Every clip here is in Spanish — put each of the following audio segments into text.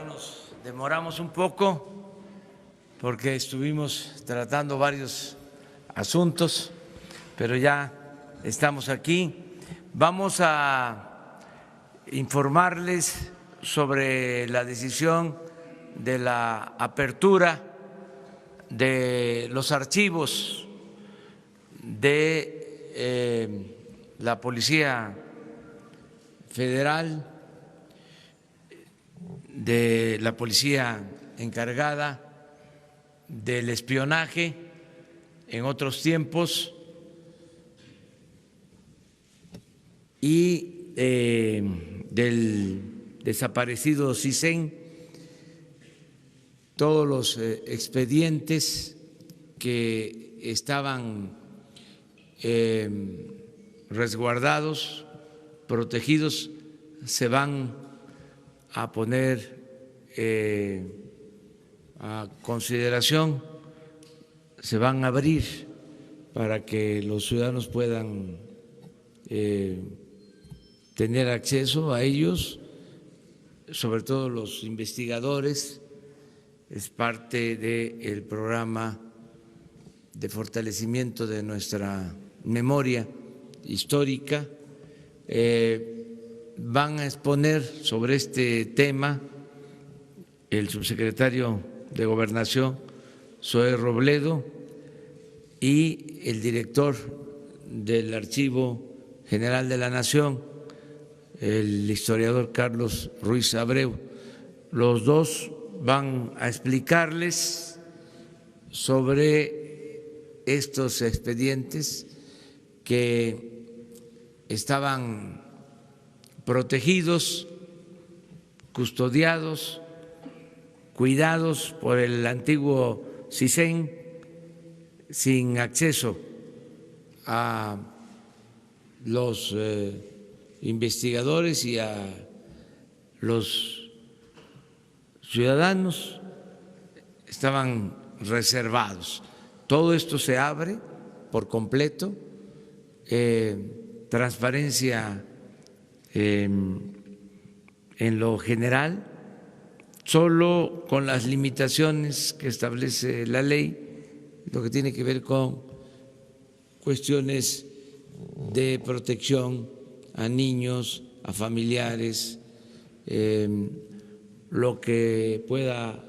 nos demoramos un poco porque estuvimos tratando varios asuntos, pero ya estamos aquí. Vamos a informarles sobre la decisión de la apertura de los archivos de la Policía Federal, de la policía encargada del espionaje en otros tiempos y del desaparecido CISEN, todos los expedientes que estaban resguardados, protegidos, se van a poner a consideración, se van a abrir para que los ciudadanos puedan tener acceso a ellos, sobre todo los investigadores. Es parte del programa de fortalecimiento de nuestra memoria histórica. Van a exponer sobre este tema el subsecretario de Gobernación, Zoé Robledo, y el director del Archivo General de la Nación, el historiador Carlos Ruiz Abreu. Los dos van a explicarles sobre estos expedientes que estaban protegidos, custodiados, cuidados por el antiguo CISEN, sin acceso a los investigadores y a los ciudadanos, estaban reservados. Todo esto se abre por completo, transparencia en lo general, solo con las limitaciones que establece la ley, lo que tiene que ver con cuestiones de protección a niños, a familiares, lo que pueda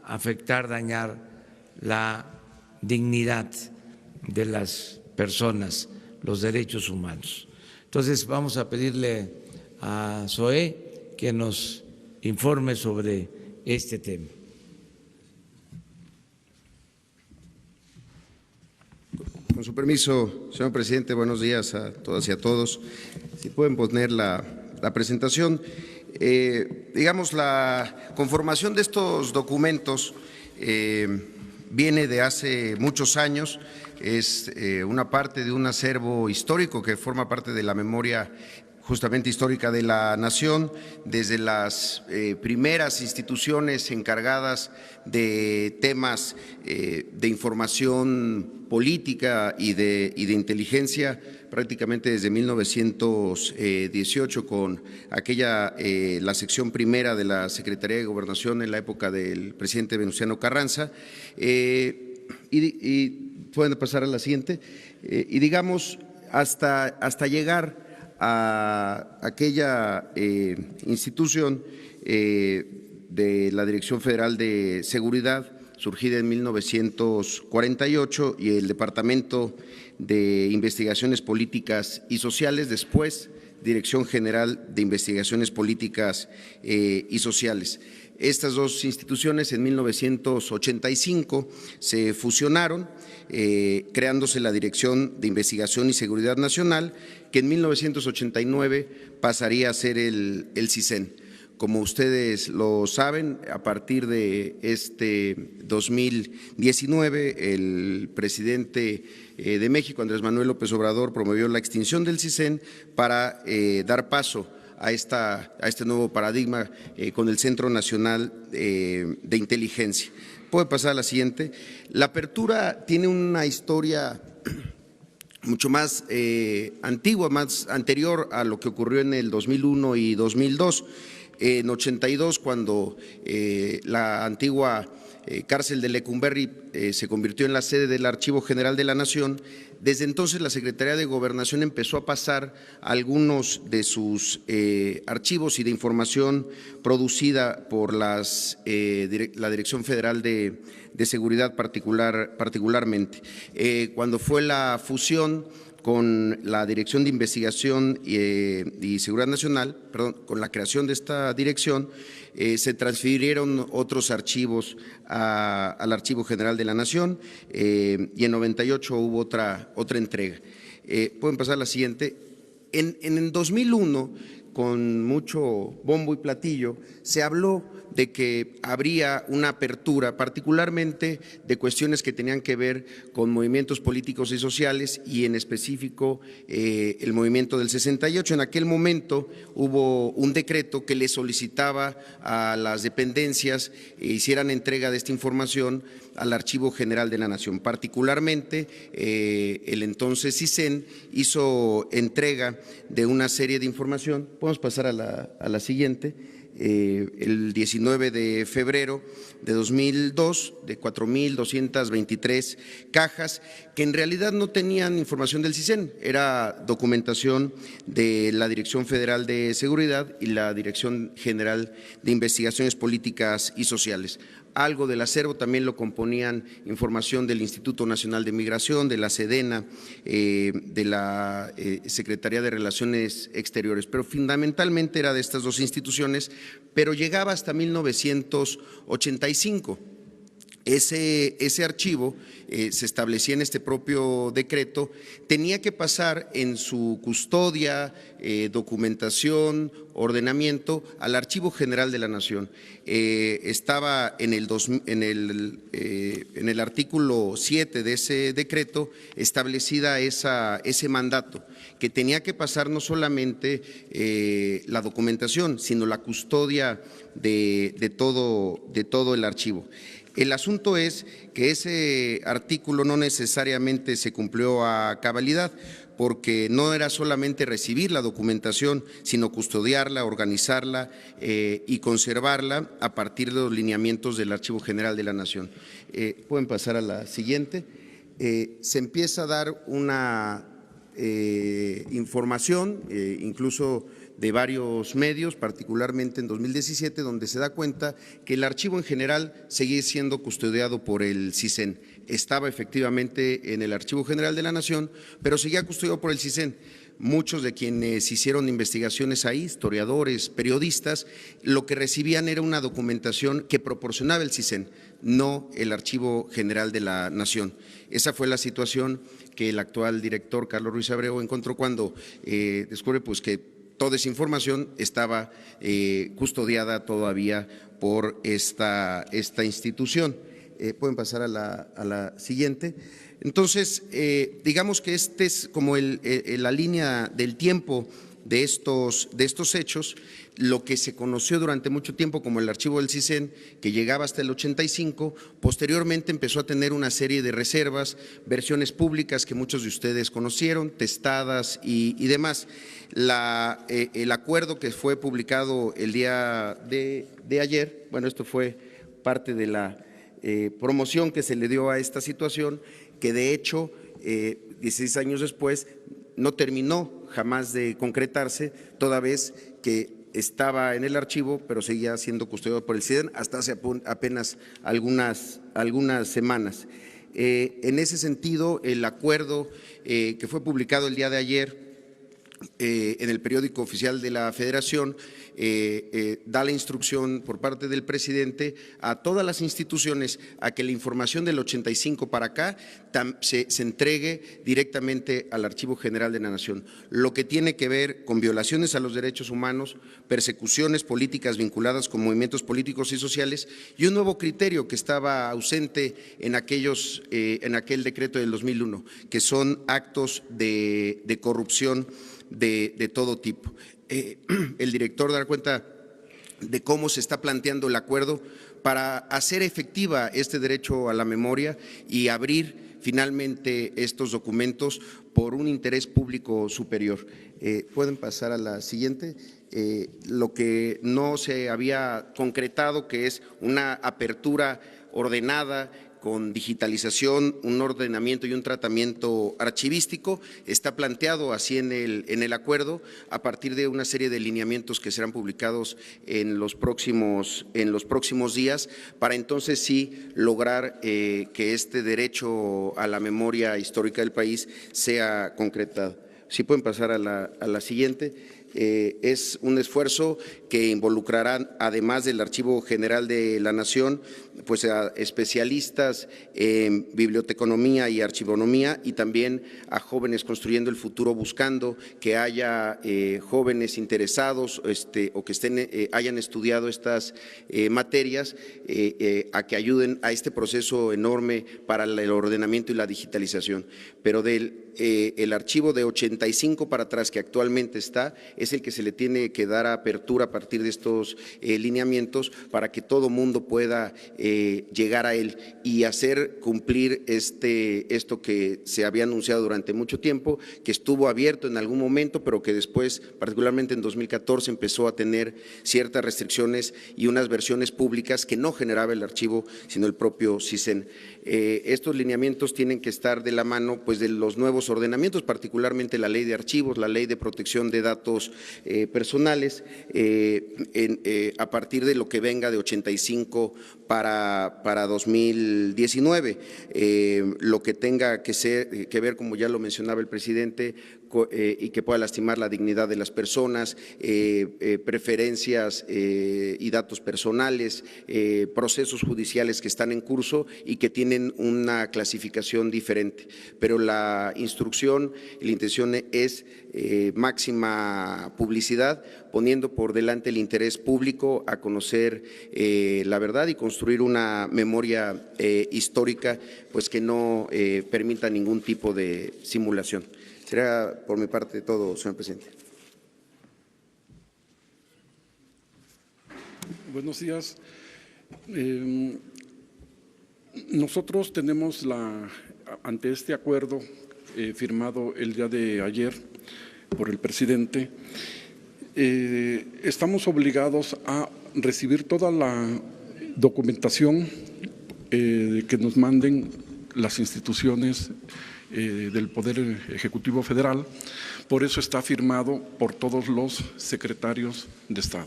afectar, dañar la dignidad de las personas, los derechos humanos. Entonces vamos a pedirle a Zoé que nos informe sobre este tema. Con su permiso, señor presidente, buenos días a todas y a todos. Si pueden poner la presentación. Digamos, la conformación de estos documentos viene de hace muchos años, es una parte de un acervo histórico que forma parte de la memoria justamente histórica de la nación, desde las primeras instituciones encargadas de temas de información política y de inteligencia, prácticamente desde 1918 con aquella, la sección primera de la Secretaría de Gobernación en la época del presidente Venustiano Carranza, y pueden pasar a la siguiente, y digamos hasta llegar a aquella institución de la Dirección Federal de Seguridad, surgida en 1948, y el Departamento de Investigaciones Políticas y Sociales, después Dirección General de Investigaciones Políticas y Sociales. Estas dos instituciones en 1985 se fusionaron, creándose la Dirección de Investigación y Seguridad Nacional, que en 1989 pasaría a ser el CISEN. Como ustedes lo saben, a partir de este 2019, el presidente de México, Andrés Manuel López Obrador, promovió la extinción del CISEN para dar paso a este nuevo paradigma con el Centro Nacional de Inteligencia. Puede pasar a la siguiente. La apertura tiene una historia mucho más antigua, más anterior a lo que ocurrió en el 2001 y 2002. En 82, cuando la antigua cárcel de Lecumberri se convirtió en la sede del Archivo General de la Nación, desde entonces la Secretaría de Gobernación empezó a pasar algunos de sus archivos y de información producida por la Dirección Federal de Seguridad particularmente. Cuando fue la fusión con la Dirección de Investigación y Seguridad Nacional, perdón, con la creación de esta dirección, se transfirieron otros archivos al Archivo General de la Nación y en 98 hubo otra entrega. Pueden pasar a la siguiente. En el 2001, con mucho bombo y platillo, se habló de que habría una apertura, particularmente de cuestiones que tenían que ver con movimientos políticos y sociales y en específico el movimiento del 68. En aquel momento hubo un decreto que le solicitaba a las dependencias hicieran entrega de esta información al Archivo General de la Nación. Particularmente, el entonces CISEN hizo entrega de una serie de información. Podemos pasar a la siguiente. El 19 de febrero de 2002, de 4,223 cajas, que en realidad no tenían información del CISEN, era documentación de la Dirección Federal de Seguridad y la Dirección General de Investigaciones Políticas y Sociales. Algo del acervo también lo componían información del Instituto Nacional de Migración, de la SEDENA, de la Secretaría de Relaciones Exteriores, pero fundamentalmente era de estas dos instituciones, pero llegaba hasta 1985. Ese archivo se establecía en este propio decreto, tenía que pasar en su custodia, documentación, ordenamiento al Archivo General de la Nación. Estaba en el artículo 7 de ese decreto establecida ese mandato, que tenía que pasar no solamente la documentación, sino la custodia de todo el archivo. El asunto es que ese artículo no necesariamente se cumplió a cabalidad, porque no era solamente recibir la documentación, sino custodiarla, organizarla y conservarla a partir de los lineamientos del Archivo General de la Nación. Pueden pasar a la siguiente. Se empieza a dar una información, incluso de varios medios, particularmente en 2017, donde se da cuenta que el archivo en general seguía siendo custodiado por el CISEN. Estaba efectivamente en el Archivo General de la Nación, pero seguía custodiado por el CISEN. Muchos de quienes hicieron investigaciones ahí, historiadores, periodistas, lo que recibían era una documentación que proporcionaba el CISEN, no el Archivo General de la Nación. Esa fue la situación que el actual director, Carlos Ruiz Abreu, encontró cuando descubre pues, que toda esa información estaba custodiada todavía por esta institución. Pueden pasar a la siguiente. Entonces, digamos que este es como la línea del tiempo de estos hechos, lo que se conoció durante mucho tiempo como el archivo del CISEN, que llegaba hasta el 85, posteriormente empezó a tener una serie de reservas, versiones públicas que muchos de ustedes conocieron, testadas y demás. El acuerdo que fue publicado el día de ayer, bueno, esto fue parte de la promoción que se le dio a esta situación, que de hecho 16 años después no terminó jamás de concretarse, toda vez que estaba en el archivo, pero seguía siendo custodiado por el CISEN hasta hace apenas algunas semanas. En ese sentido, el acuerdo que fue publicado el día de ayer en el periódico oficial de la Federación da la instrucción por parte del presidente a todas las instituciones a que la información del 85 para acá se entregue directamente al Archivo General de la Nación, lo que tiene que ver con violaciones a los derechos humanos, persecuciones políticas vinculadas con movimientos políticos y sociales y un nuevo criterio que estaba ausente en aquel decreto del 2001, que son actos de corrupción de todo tipo. El director dará cuenta de cómo se está planteando el acuerdo para hacer efectiva este derecho a la memoria y abrir finalmente estos documentos por un interés público superior. ¿Pueden pasar a la siguiente? Lo que no se había concretado, que es una apertura ordenada, con digitalización, un ordenamiento y un tratamiento archivístico, está planteado así en el acuerdo, a partir de una serie de lineamientos que serán publicados en los próximos días, para entonces sí lograr que este derecho a la memoria histórica del país sea concretado. Si pueden pasar a la siguiente. Es un esfuerzo que involucrará, además del Archivo General de la Nación, pues a especialistas en biblioteconomía y archivonomía, y también a jóvenes construyendo el futuro, buscando que haya jóvenes interesados o que hayan estudiado estas materias, a que ayuden a este proceso enorme para el ordenamiento y la digitalización. Pero el archivo de 85 para atrás, que actualmente está, es el que se le tiene que dar apertura a partir de estos lineamientos, para que todo mundo pueda llegar a él y hacer cumplir esto que se había anunciado durante mucho tiempo, que estuvo abierto en algún momento, pero que después, particularmente en 2014, empezó a tener ciertas restricciones y unas versiones públicas que no generaba el archivo, sino el propio CISEN. Estos lineamientos tienen que estar de la mano, pues, de los nuevos ordenamientos, particularmente la Ley de Archivos, la Ley de Protección de Datos personales, a partir de lo que venga de 85 para 2019, lo que tenga que ver, como ya lo mencionaba el presidente, y que pueda lastimar la dignidad de las personas, preferencias y datos personales, procesos judiciales que están en curso y que tienen una clasificación diferente. Pero la instrucción y la intención es máxima publicidad, poniendo por delante el interés público a conocer la verdad y construir una memoria histórica, pues, que no permita ningún tipo de simulación. Será por mi parte todo, señor presidente. Buenos días. Nosotros tenemos ante este acuerdo firmado el día de ayer por el presidente, estamos obligados a recibir toda la documentación que nos manden las instituciones del Poder Ejecutivo Federal. Por eso está firmado por todos los secretarios de Estado.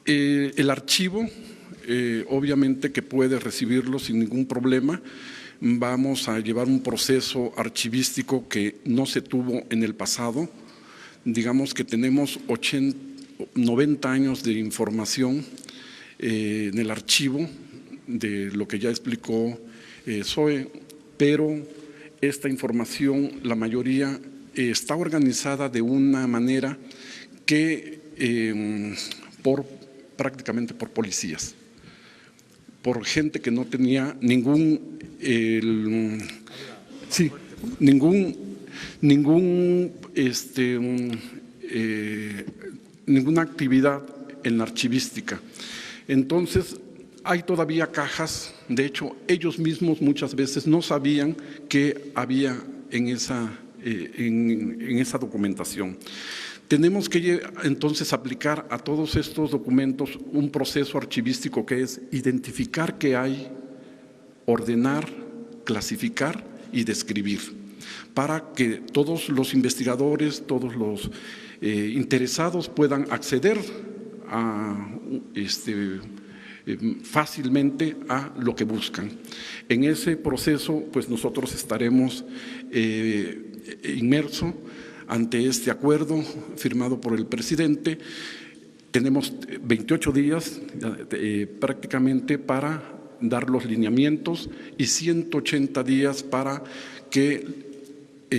El archivo, obviamente que puede recibirlo sin ningún problema. Vamos a llevar un proceso archivístico que no se tuvo en el pasado. Digamos que tenemos 90 años de información en el archivo, de lo que ya explicó Zoe, pero esta información, la mayoría, está organizada de una manera que prácticamente por policías, por gente que no tenía ninguna actividad en la archivística. Entonces, hay todavía cajas, de hecho, ellos mismos muchas veces no sabían qué había en esa documentación. Tenemos que entonces aplicar a todos estos documentos un proceso archivístico que es identificar qué hay, ordenar, clasificar y describir, para que todos los investigadores, todos los interesados puedan acceder fácilmente a lo que buscan. En ese proceso, pues nosotros estaremos inmersos ante este acuerdo firmado por el presidente. Tenemos 28 días prácticamente para dar los lineamientos y 180 días para que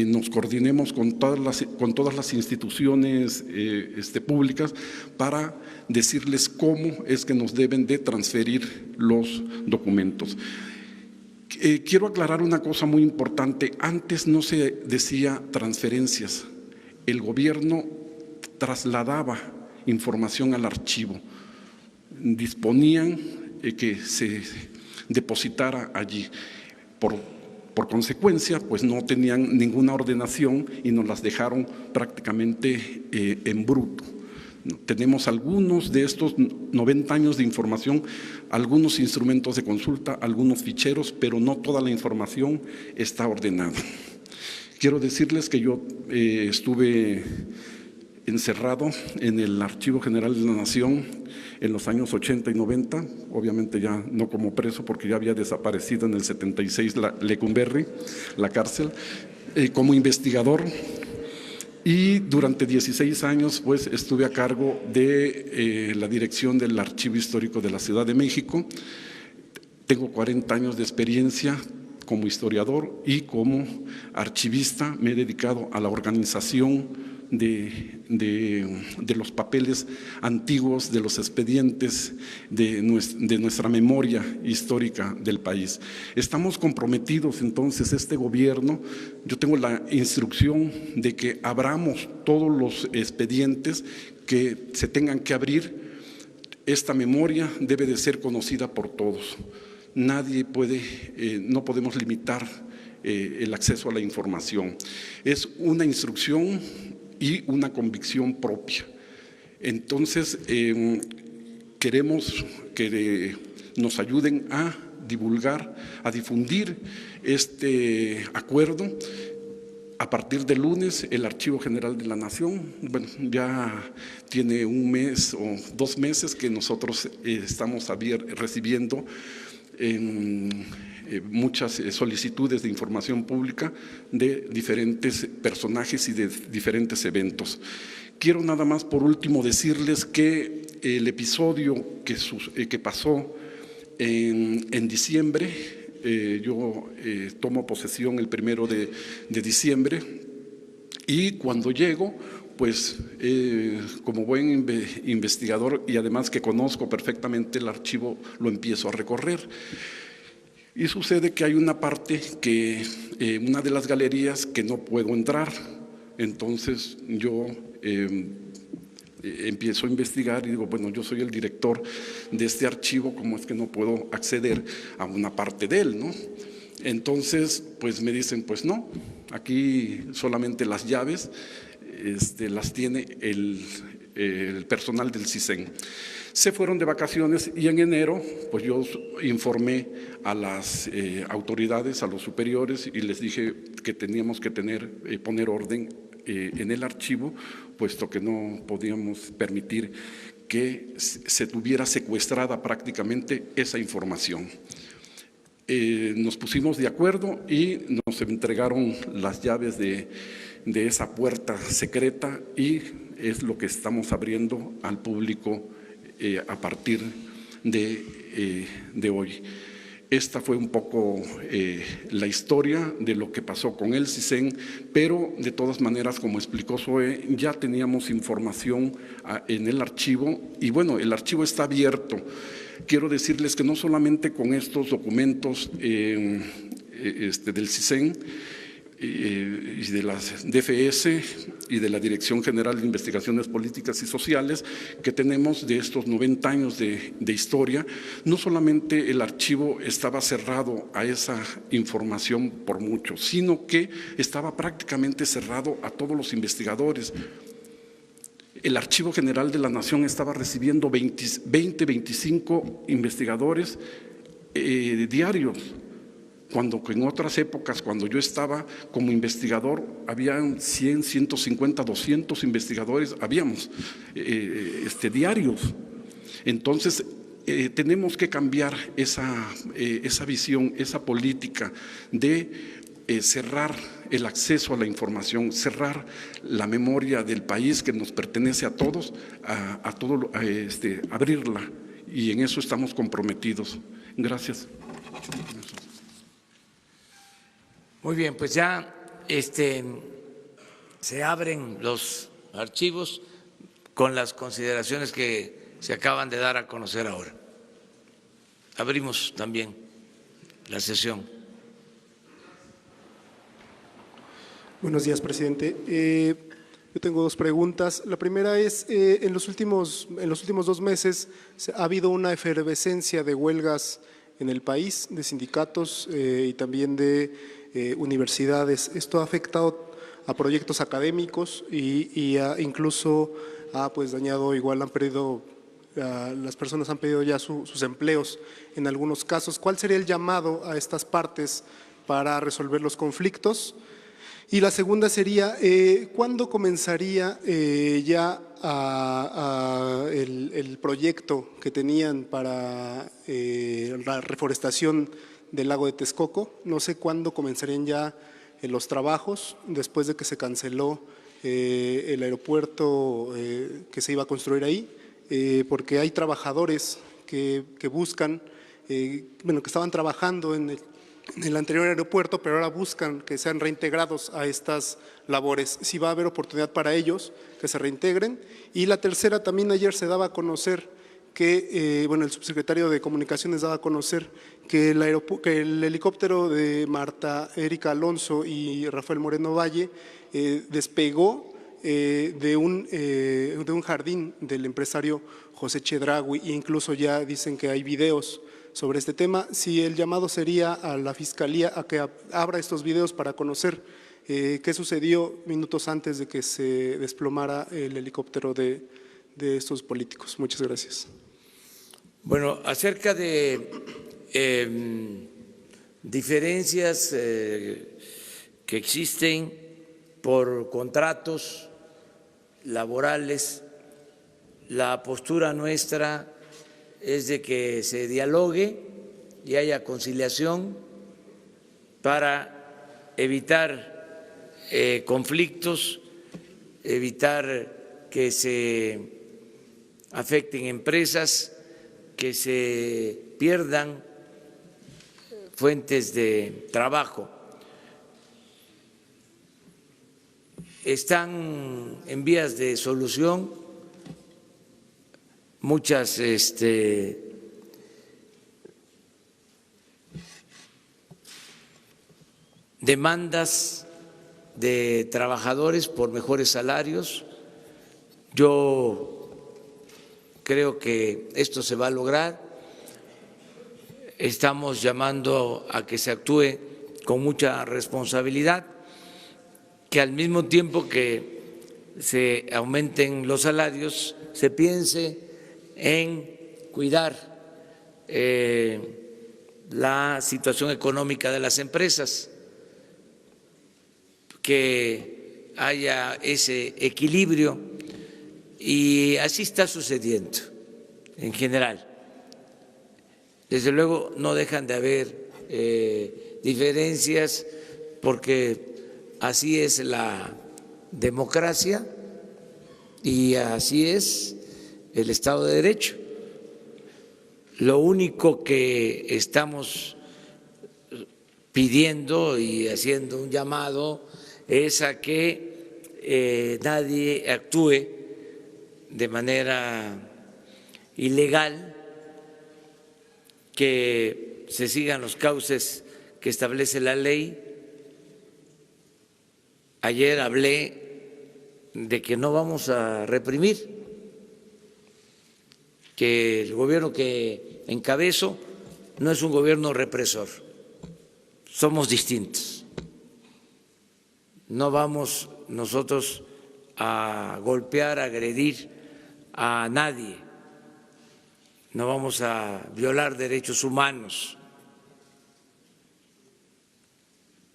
nos coordinemos con todas las instituciones públicas para decirles cómo es que nos deben de transferir los documentos. Quiero aclarar una cosa muy importante. Antes no se decía transferencias. El gobierno trasladaba información al archivo. Disponían que se depositara allí. Por consecuencia, pues no tenían ninguna ordenación y nos las dejaron prácticamente en bruto. Tenemos algunos de estos 90 años de información, algunos instrumentos de consulta, algunos ficheros, pero no toda la información está ordenada. Quiero decirles que yo estuve encerrado en el Archivo General de la Nación en los años 80 y 90, obviamente ya no como preso porque ya había desaparecido en el 76 Lecumberri, la cárcel, como investigador. Y durante 16 años pues estuve a cargo de la dirección del Archivo Histórico de la Ciudad de México. Tengo 40 años de experiencia como historiador y como archivista. Me he dedicado a la organización de los papeles antiguos, de los expedientes, de nuestra memoria histórica del país. Estamos comprometidos entonces, este gobierno, yo tengo la instrucción de que abramos todos los expedientes que se tengan que abrir. Esta memoria debe de ser conocida por todos. Nadie puede, no podemos limitar el acceso a la información. Es una instrucción y una convicción propia. Entonces, queremos que nos ayuden a divulgar, a difundir este acuerdo. A partir del lunes, el Archivo General de la Nación, bueno, ya tiene un mes o 2 meses que nosotros estamos recibiendo muchas solicitudes de información pública de diferentes personajes y de diferentes eventos. Quiero nada más por último decirles que el episodio que pasó en diciembre, yo tomo posesión el 1 de diciembre y cuando llego, pues como buen investigador y además que conozco perfectamente el archivo, lo empiezo a recorrer. Y sucede que hay una parte una de las galerías que no puedo entrar. Entonces yo empiezo a investigar y digo, bueno, yo soy el director de este archivo, ¿cómo es que no puedo acceder a una parte de él, no? Entonces, pues me dicen, pues no, aquí solamente las llaves las tiene el personal del CISEN. Se fueron de vacaciones y en enero pues yo informé a las autoridades, a los superiores y les dije que teníamos que poner orden en el archivo, puesto que no podíamos permitir que se tuviera secuestrada prácticamente esa información. Nos pusimos de acuerdo y nos entregaron las llaves de esa puerta secreta y es lo que estamos abriendo al público a partir de hoy. Esta fue un poco la historia de lo que pasó con el CISEN, pero de todas maneras, como explicó Zoe, ya teníamos información en el archivo y bueno, el archivo está abierto. Quiero decirles que no solamente con estos documentos del CISEN y de las DFS y de la Dirección General de Investigaciones Políticas y Sociales que tenemos de estos 90 años de historia, no solamente el archivo estaba cerrado a esa información por mucho, sino que estaba prácticamente cerrado a todos los investigadores. El Archivo General de la Nación estaba recibiendo 25 investigadores diarios, cuando en otras épocas, cuando yo estaba como investigador, habían 100, 150, 200 investigadores, habíamos diarios. Entonces, tenemos que cambiar esa visión, esa política de cerrar el acceso a la información, cerrar la memoria del país que nos pertenece a todos, abrirla, y en eso estamos comprometidos. Gracias. Muy bien, pues ya se abren los archivos con las consideraciones que se acaban de dar a conocer ahora. Abrimos también la sesión. Buenos días, presidente. Yo tengo 2 preguntas. La primera es, en los últimos 2 meses ha habido una efervescencia de huelgas en el país, de sindicatos y también de universidades. Esto ha afectado a proyectos académicos y incluso ha pues dañado, igual han perdido, las personas han perdido ya sus empleos en algunos casos. ¿Cuál sería el llamado a estas partes para resolver los conflictos? Y la segunda sería, ¿cuándo comenzaría ya el proyecto que tenían para la reforestación del lago de Texcoco? No sé cuándo comenzarían ya los trabajos, después de que se canceló el aeropuerto que se iba a construir ahí, porque hay trabajadores que buscan, bueno, que estaban trabajando en el anterior aeropuerto, pero ahora buscan que sean reintegrados a estas labores. Si va a haber oportunidad para ellos, que se reintegren. Y la tercera, también ayer se daba a conocer que, bueno, el subsecretario de Comunicaciones daba a conocer que el helicóptero de Marta Erika Alonso y Rafael Moreno Valle despegó de un jardín del empresario José Chedraui, e incluso ya dicen que hay videos sobre este tema. Si el llamado sería a la Fiscalía a que abra estos videos para conocer qué sucedió minutos antes de que se desplomara el helicóptero de estos políticos. Muchas gracias. Bueno, acerca de diferencias que existen por contratos laborales, la postura nuestra es de que se dialogue y haya conciliación para evitar conflictos, evitar que se afecten empresas, que se pierdan fuentes de trabajo. Están en vías de solución muchas demandas de trabajadores por mejores salarios. Yo creo que esto se va a lograr. Estamos llamando a que se actúe con mucha responsabilidad, que al mismo tiempo que se aumenten los salarios, se piense en cuidar la situación económica de las empresas, que haya ese equilibrio, y así está sucediendo en general. Desde luego no dejan de haber diferencias, porque así es la democracia y así es el Estado de Derecho. Lo único que estamos pidiendo y haciendo un llamado es a que nadie actúe de manera ilegal, que se sigan los cauces que establece la ley. Ayer hablé de que no vamos a reprimir, que el gobierno que encabezo no es un gobierno represor, somos distintos. No vamos nosotros a golpear, a agredir a nadie, no vamos a violar derechos humanos,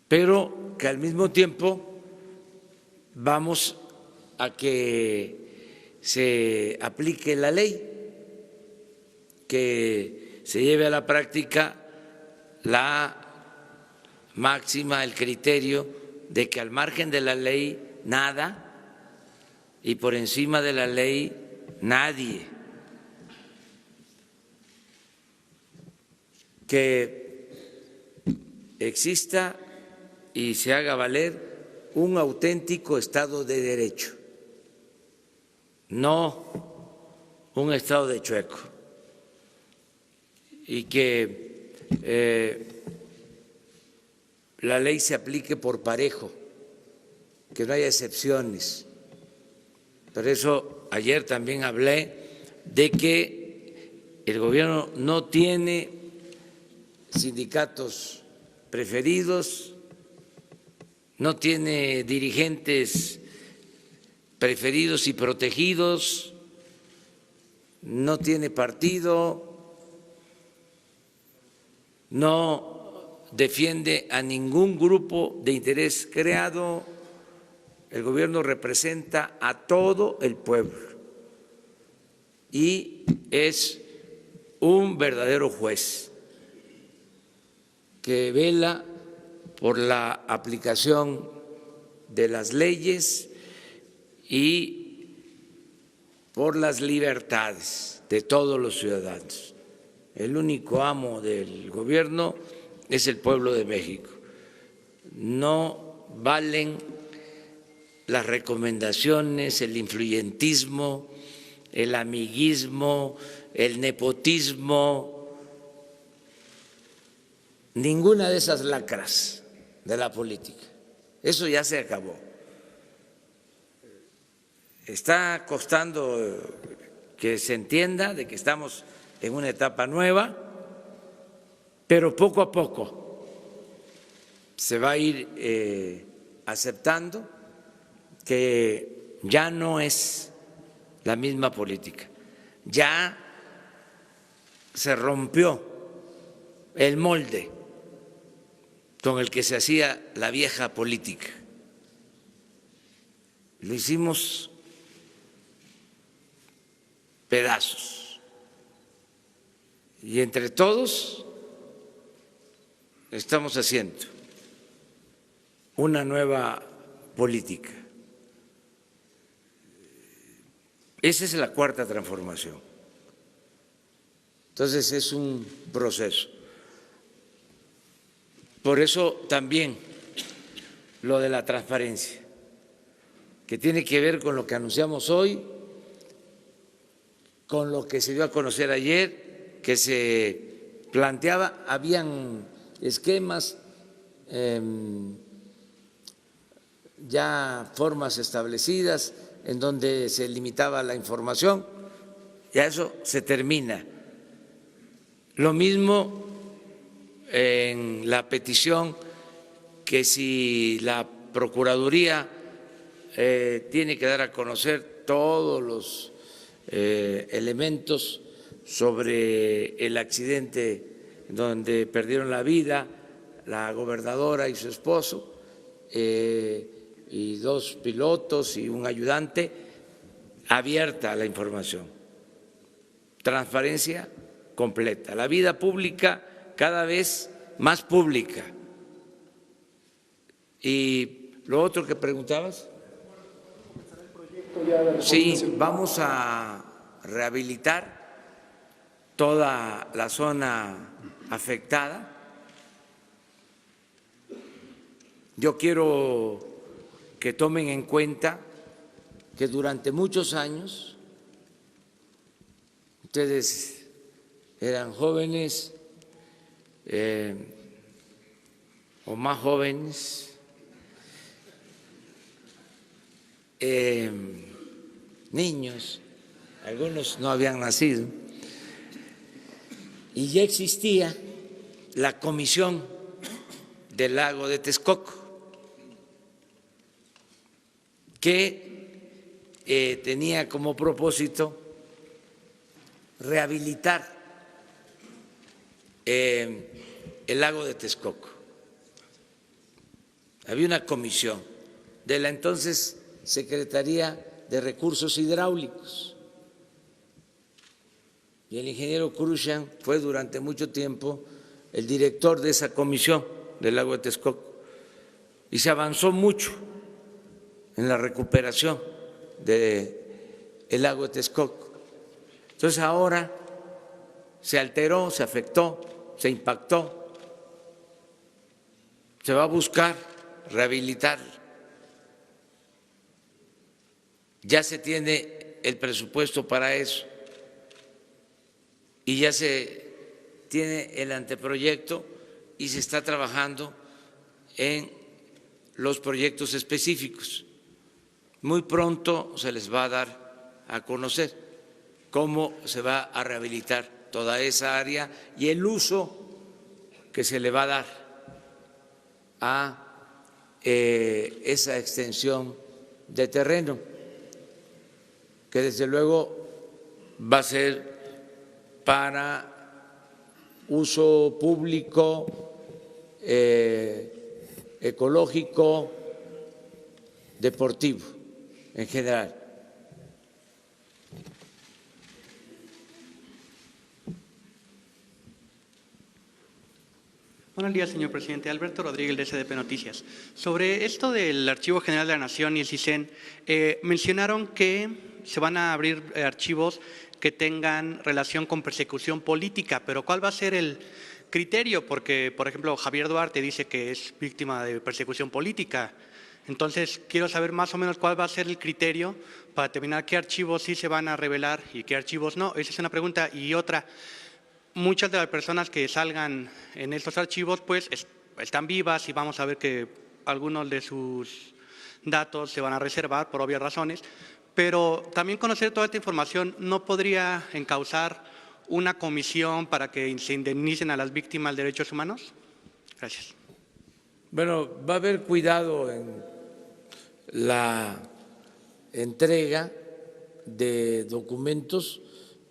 pero que al mismo tiempo vamos a que se aplique la ley, que se lleve a la práctica la máxima, el criterio de que al margen de la ley nada y por encima de la ley nadie. Que exista y se haga valer un auténtico Estado de Derecho, no un Estado de chueco, y que la ley se aplique por parejo, que no haya excepciones. Por eso ayer también hablé de que el gobierno no tiene sindicatos preferidos, no tiene dirigentes preferidos y protegidos, no tiene partido, no defiende a ningún grupo de interés creado. El gobierno representa a todo el pueblo y es un verdadero juez que vela por la aplicación de las leyes y por las libertades de todos los ciudadanos. El único amo del gobierno es el pueblo de México. No valen las recomendaciones, el influyentismo, el amiguismo, el nepotismo, ninguna de esas lacras de la política. Eso ya se acabó. Está costando que se entienda de que estamos en una etapa nueva, pero poco a poco se va a ir aceptando que ya no es la misma política, ya se rompió el molde con el que se hacía la vieja política. Lo hicimos pedazos y entre todos estamos haciendo una nueva política. Esa es la cuarta transformación. Entonces es un proceso. Por eso también lo de la transparencia, que tiene que ver con lo que anunciamos hoy, con lo que se dio a conocer ayer, que se planteaba, habían esquemas, ya formas establecidas en donde se limitaba la información, ya eso se termina. Lo mismo en la petición que si la Procuraduría tiene que dar a conocer todos los elementos sobre el accidente donde perdieron la vida la gobernadora y su esposo, y 2 pilotos y un ayudante, abierta la información, transparencia completa, la vida pública cada vez más pública. Y lo otro que preguntabas, sí, vamos a rehabilitar toda la zona afectada. Yo quiero que tomen en cuenta que durante muchos años, ustedes eran jóvenes o más jóvenes, niños, algunos no habían nacido, y ya existía la Comisión del Lago de Texcoco, que tenía como propósito rehabilitar el lago de Texcoco. Había una comisión de la entonces Secretaría de Recursos Hidráulicos y el ingeniero Cruzan fue durante mucho tiempo el director de esa comisión del lago de Texcoco y se avanzó mucho en la recuperación del lago de Texcoco. Entonces ahora se alteró, se afectó, se impactó, se va a buscar rehabilitar. Ya se tiene el presupuesto para eso y ya se tiene el anteproyecto y se está trabajando en los proyectos específicos. Muy pronto se les va a dar a conocer cómo se va a rehabilitar toda esa área y el uso que se le va a dar a esa extensión de terreno, que desde luego va a ser para uso público, ecológico, deportivo en general. Buenos días, señor presidente. Alberto Rodríguez, de SDP Noticias. Sobre esto del Archivo General de la Nación y el CISEN, mencionaron que se van a abrir archivos que tengan relación con persecución política, pero ¿cuál va a ser el criterio? Porque, por ejemplo, Javier Duarte dice que es víctima de persecución política. Entonces, quiero saber más o menos cuál va a ser el criterio para determinar qué archivos sí se van a revelar y qué archivos no. Esa es una pregunta. Y otra, muchas de las personas que salgan en estos archivos pues están vivas y vamos a ver que algunos de sus datos se van a reservar por obvias razones, pero también conocer toda esta información no podría encauzar una comisión para que se indemnicen a las víctimas de derechos humanos. Gracias. Bueno, va a haber cuidado en la entrega de documentos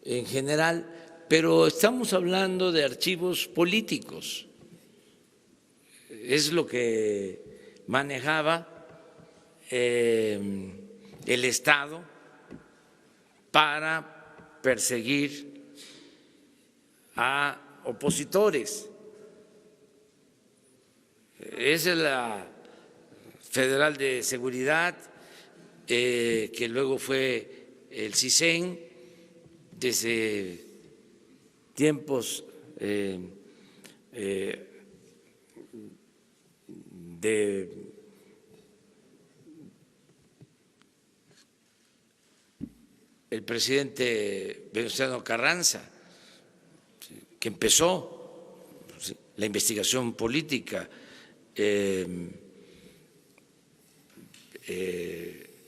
en general, pero estamos hablando de archivos políticos. Es lo que manejaba el Estado para perseguir a opositores. Esa es la Federal de Seguridad, que luego fue el CISEN, desde tiempos de el presidente Venustiano Carranza, que empezó la investigación política, el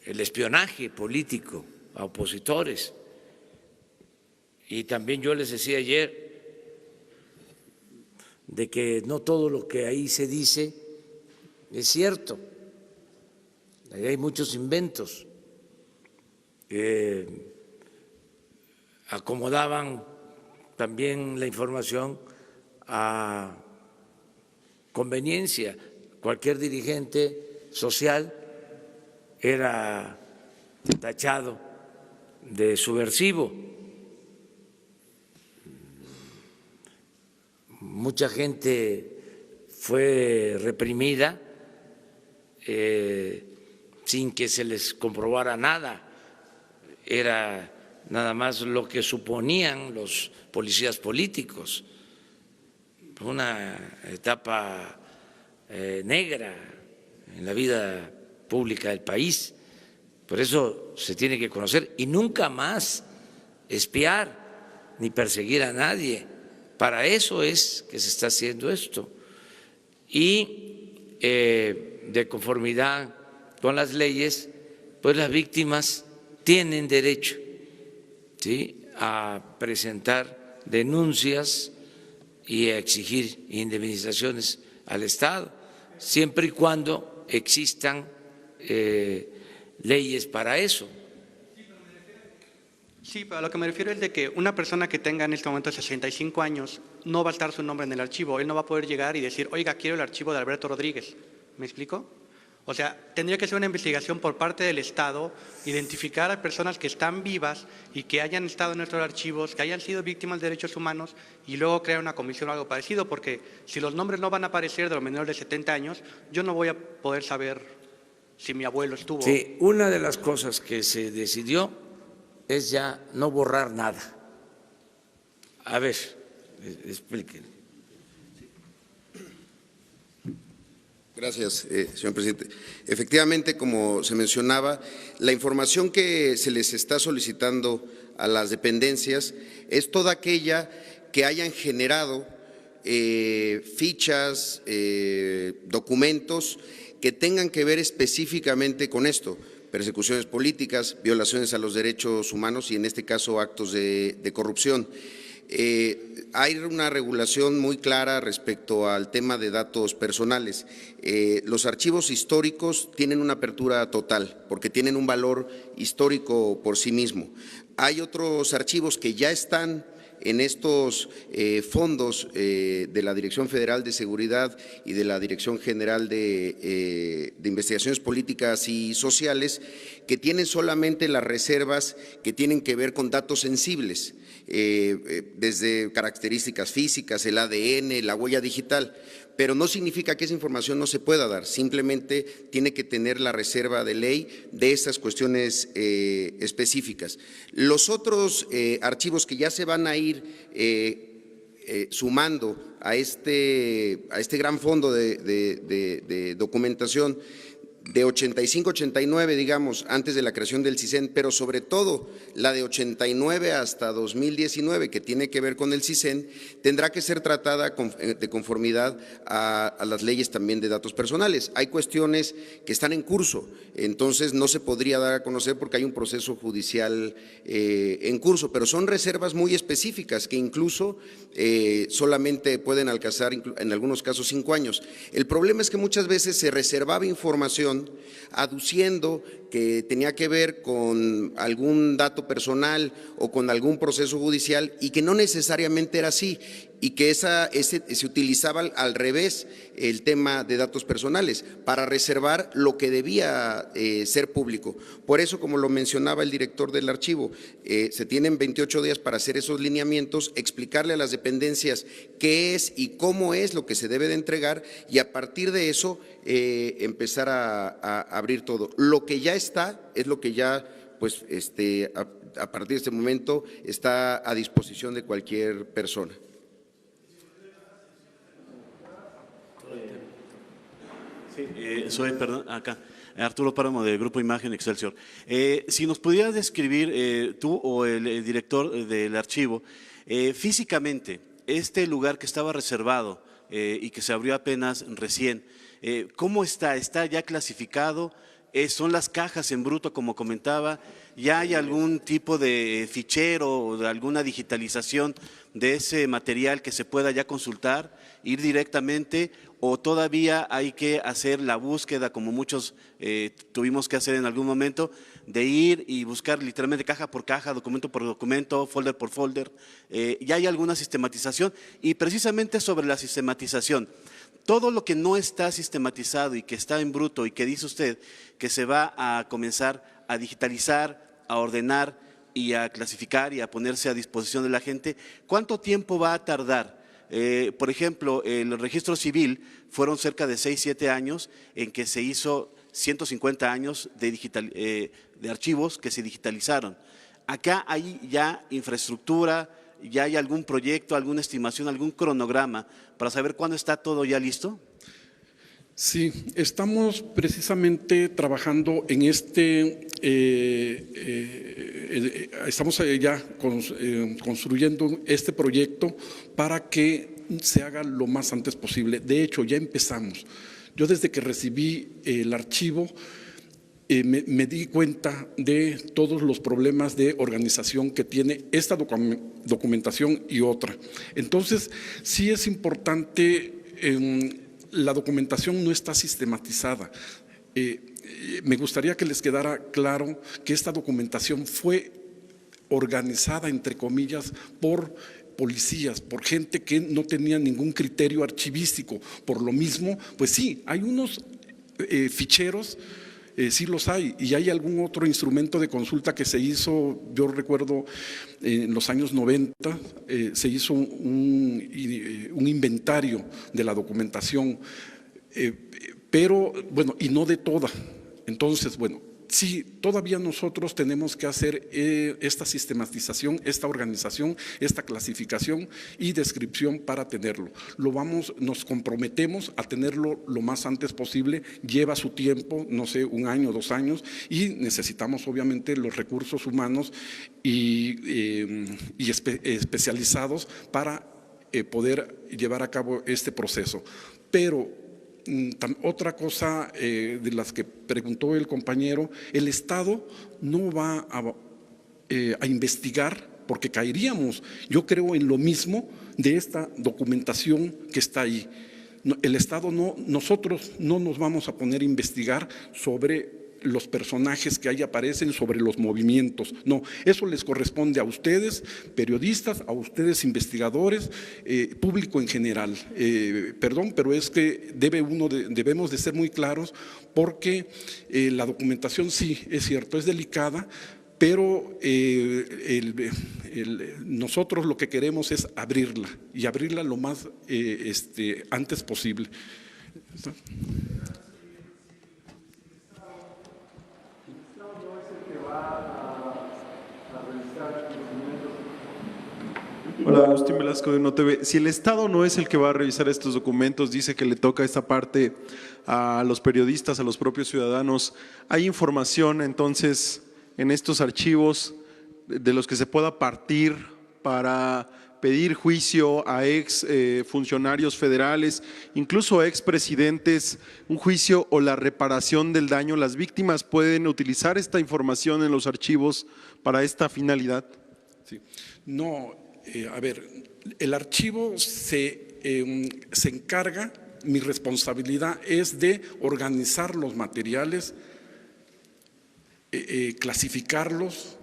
espionaje político a opositores. Y también yo les decía ayer de que no todo lo que ahí se dice es cierto. Ahí hay muchos inventos. Acomodaban también la información a conveniencia. Cualquier dirigente social era tachado de subversivo. Mucha gente fue reprimida sin que se les comprobara nada. Era nada más lo que suponían los policías políticos. Una etapa negra en la vida pública del país. Por eso se tiene que conocer y nunca más espiar ni perseguir a nadie. Para eso es que se está haciendo esto. Y de conformidad con las leyes, pues las víctimas tienen derecho, ¿sí?, a presentar denuncias y a exigir indemnizaciones al Estado, siempre y cuando existan leyes para eso. Sí, pero a lo que me refiero es de que una persona que tenga en este momento 65 años no va a estar su nombre en el archivo. Él no va a poder llegar y decir, oiga, quiero el archivo de Alberto Rodríguez. ¿Me explico? O sea, tendría que ser una investigación por parte del Estado, identificar a personas que están vivas y que hayan estado en nuestros archivos, que hayan sido víctimas de derechos humanos y luego crear una comisión o algo parecido, porque si los nombres no van a aparecer de los menores de 70 años, yo no voy a poder saber si mi abuelo estuvo. Sí, una de las cosas que se decidió es ya no borrar nada. A ver, explíquenme. Gracias, señor presidente. Efectivamente, como se mencionaba, la información que se les está solicitando a las dependencias es toda aquella que hayan generado fichas, documentos que tengan que ver específicamente con esto: persecuciones políticas, violaciones a los derechos humanos y, en este caso, actos de corrupción. Hay una regulación muy clara respecto al tema de datos personales. Los archivos históricos tienen una apertura total porque tienen un valor histórico por sí mismo. Hay otros archivos que ya están en estos fondos de la Dirección Federal de Seguridad y de la Dirección General de Investigaciones Políticas y Sociales, que tienen solamente las reservas que tienen que ver con datos sensibles, desde características físicas, el ADN, la huella digital. Pero no significa que esa información no se pueda dar, simplemente tiene que tener la reserva de ley de esas cuestiones específicas. Los otros archivos que ya se van a ir sumando a este gran fondo de documentación de 85-89, digamos, antes de la creación del CISEN, pero sobre todo la de 89 hasta 2019, que tiene que ver con el CISEN, tendrá que ser tratada de conformidad a las leyes también de datos personales. Hay cuestiones que están en curso, entonces no se podría dar a conocer porque hay un proceso judicial en curso, pero son reservas muy específicas que incluso solamente pueden alcanzar en algunos casos 5 años. El problema es que muchas veces se reservaba información aduciendo que tenía que ver con algún dato personal o con algún proceso judicial y que no necesariamente era así y que se utilizaba al revés el tema de datos personales para reservar lo que debía ser público. Por eso, como lo mencionaba el director del archivo, se tienen 28 días para hacer esos lineamientos, explicarle a las dependencias qué es y cómo es lo que se debe de entregar y a partir de eso empezar a abrir todo. Lo que ya está es lo que ya, pues, a partir de este momento está a disposición de cualquier persona. Sí, perdón, acá, Arturo Páramo del Grupo Imagen Excelsior. Si nos pudieras describir tú o el director del archivo, físicamente, este lugar que estaba reservado y que se abrió apenas recién, ¿cómo está? ¿Está ya clasificado? ¿Son las cajas en bruto, como comentaba? ¿Ya hay algún tipo de fichero o de alguna digitalización de ese material que se pueda ya consultar, ir directamente, o todavía hay que hacer la búsqueda, como muchos tuvimos que hacer en algún momento, de ir y buscar literalmente caja por caja, documento por documento, folder por folder? ¿Ya hay alguna sistematización? Y precisamente sobre la sistematización, todo lo que no está sistematizado y que está en bruto y que dice usted que se va a comenzar a digitalizar, a ordenar y a clasificar y a ponerse a disposición de la gente, ¿cuánto tiempo va a tardar? Por ejemplo, el registro civil fueron cerca de 6-7 años en que se hizo 150 años de archivos que se digitalizaron. Acá hay ya infraestructura, ya hay algún proyecto, alguna estimación, algún cronograma para saber cuándo está todo ya listo. Sí, estamos precisamente trabajando en estamos ya construyendo este proyecto para que se haga lo más antes posible. De hecho, ya empezamos. Yo desde que recibí el archivo me di cuenta de todos los problemas de organización que tiene esta documentación y otra. Entonces, sí es importante. La documentación no está sistematizada. Me gustaría que les quedara claro que esta documentación fue organizada, entre comillas, por policías, por gente que no tenía ningún criterio archivístico. Por lo mismo, pues sí, hay unos ficheros, sí los hay, y hay algún otro instrumento de consulta que se hizo, yo recuerdo en los años 90, se hizo un inventario de la documentación, pero bueno, y no de toda. Entonces, bueno, sí, todavía nosotros tenemos que hacer esta sistematización, esta organización, esta clasificación y descripción para tenerlo. Nos comprometemos a tenerlo lo más antes posible, lleva su tiempo, no sé, 1 año, 2 años, y necesitamos obviamente los recursos humanos y especializados para poder llevar a cabo este proceso. Pero otra cosa de las que preguntó el compañero, el Estado no va a investigar porque caeríamos, yo creo, en lo mismo de esta documentación que está ahí. El Estado nosotros no nos vamos a poner a investigar sobre los personajes que ahí aparecen, sobre los movimientos. No, eso les corresponde a ustedes, periodistas, a ustedes, investigadores, público en general. Perdón, pero es que debemos de ser muy claros, porque la documentación sí, es cierto, es delicada, pero nosotros lo que queremos es abrirla, y abrirla lo más antes posible. Hola, Agustín Velasco de NoTV. Si el Estado no es el que va a revisar estos documentos, dice que le toca esta parte a los periodistas, a los propios ciudadanos. ¿Hay información entonces en estos archivos de los que se pueda partir para pedir juicio a ex funcionarios federales, incluso a ex presidentes, un juicio o la reparación del daño? ¿Las víctimas pueden utilizar esta información en los archivos para esta finalidad? Sí. No. A ver, el archivo se encarga, mi responsabilidad es de organizar los materiales, clasificarlos,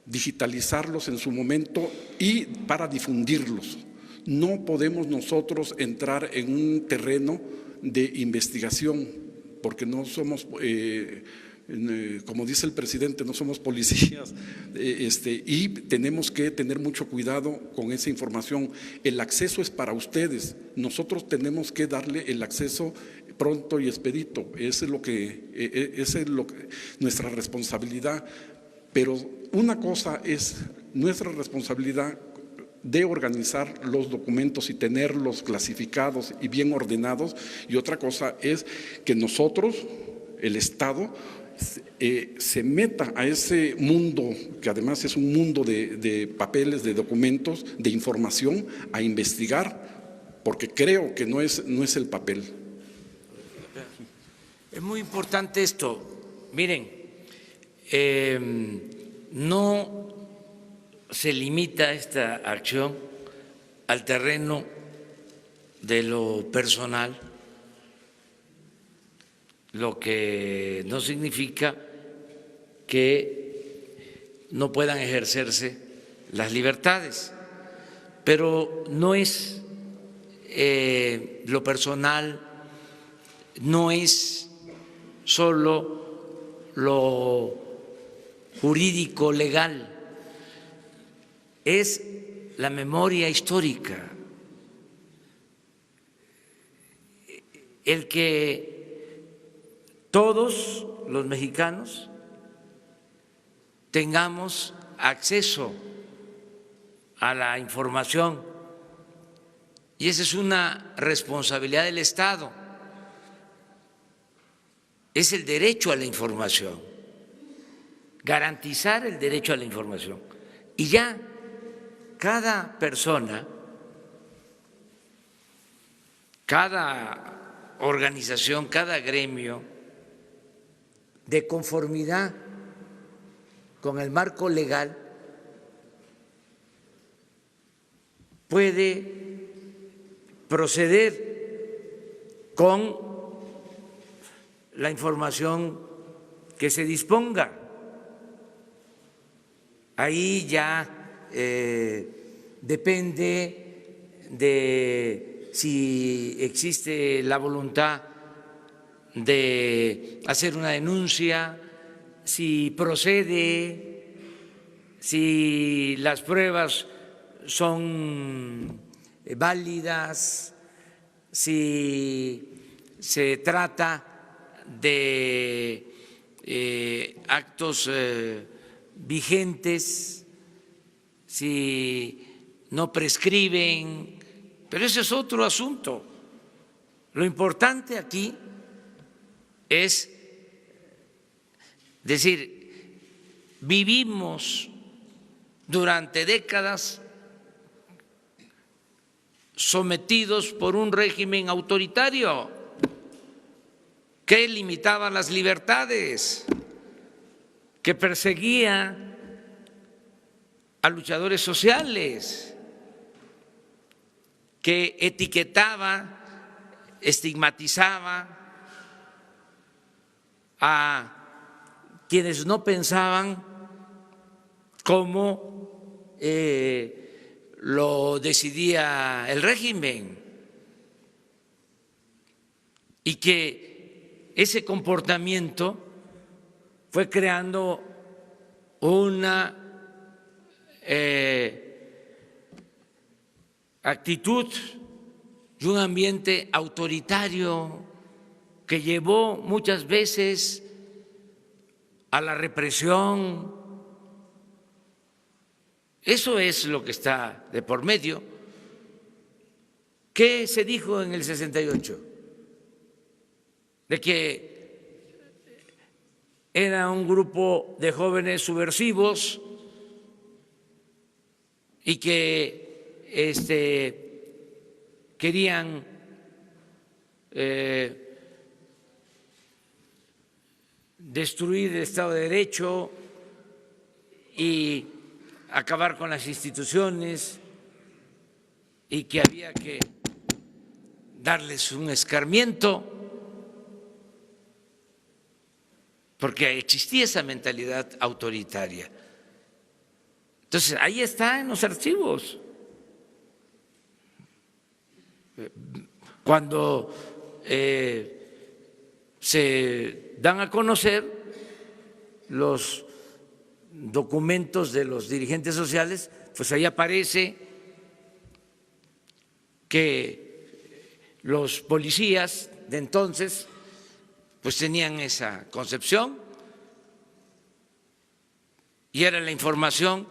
digitalizarlos en su momento y para difundirlos. No podemos nosotros entrar en un terreno de investigación, porque no somos… como dice el presidente, no somos policías, y tenemos que tener mucho cuidado con esa información. El acceso es para ustedes, nosotros tenemos que darle el acceso pronto y expedito. Esa es nuestra responsabilidad. Pero una cosa es nuestra responsabilidad de organizar los documentos y tenerlos clasificados y bien ordenados, y otra cosa es que nosotros, el Estado, se meta a ese mundo, que además es un mundo de papeles, de documentos, de información, a investigar, porque creo que no es el papel. Es muy importante esto. Miren, no se limita esta acción al terreno de lo personal, lo que no significa que no puedan ejercerse las libertades, pero no es lo personal, no es solo lo jurídico legal, es la memoria histórica, el que todos los mexicanos tengamos acceso a la información, y esa es una responsabilidad del Estado, es el derecho a la información, garantizar el derecho a la información, y ya cada persona, cada organización, cada gremio, de conformidad con el marco legal, puede proceder con la información que se disponga. Ahí ya depende de si existe la voluntad de hacer una denuncia, si procede, si las pruebas son válidas, si se trata de actos vigentes, si no prescriben, pero ese es otro asunto. Lo importante aquí es decir, vivimos durante décadas sometidos por un régimen autoritario que limitaba las libertades, que perseguía a luchadores sociales, que etiquetaba, estigmatizaba a quienes no pensaban como lo decidía el régimen, y que ese comportamiento fue creando una actitud y un ambiente autoritario que llevó muchas veces a la represión. Eso es lo que está de por medio. ¿Qué se dijo en el 68? De que era un grupo de jóvenes subversivos y que querían destruir el Estado de Derecho y acabar con las instituciones, y que había que darles un escarmiento, porque existía esa mentalidad autoritaria. Entonces, ahí está en los archivos. Cuando se dan a conocer los documentos de los dirigentes sociales, pues ahí aparece que los policías de entonces pues tenían esa concepción, y era la información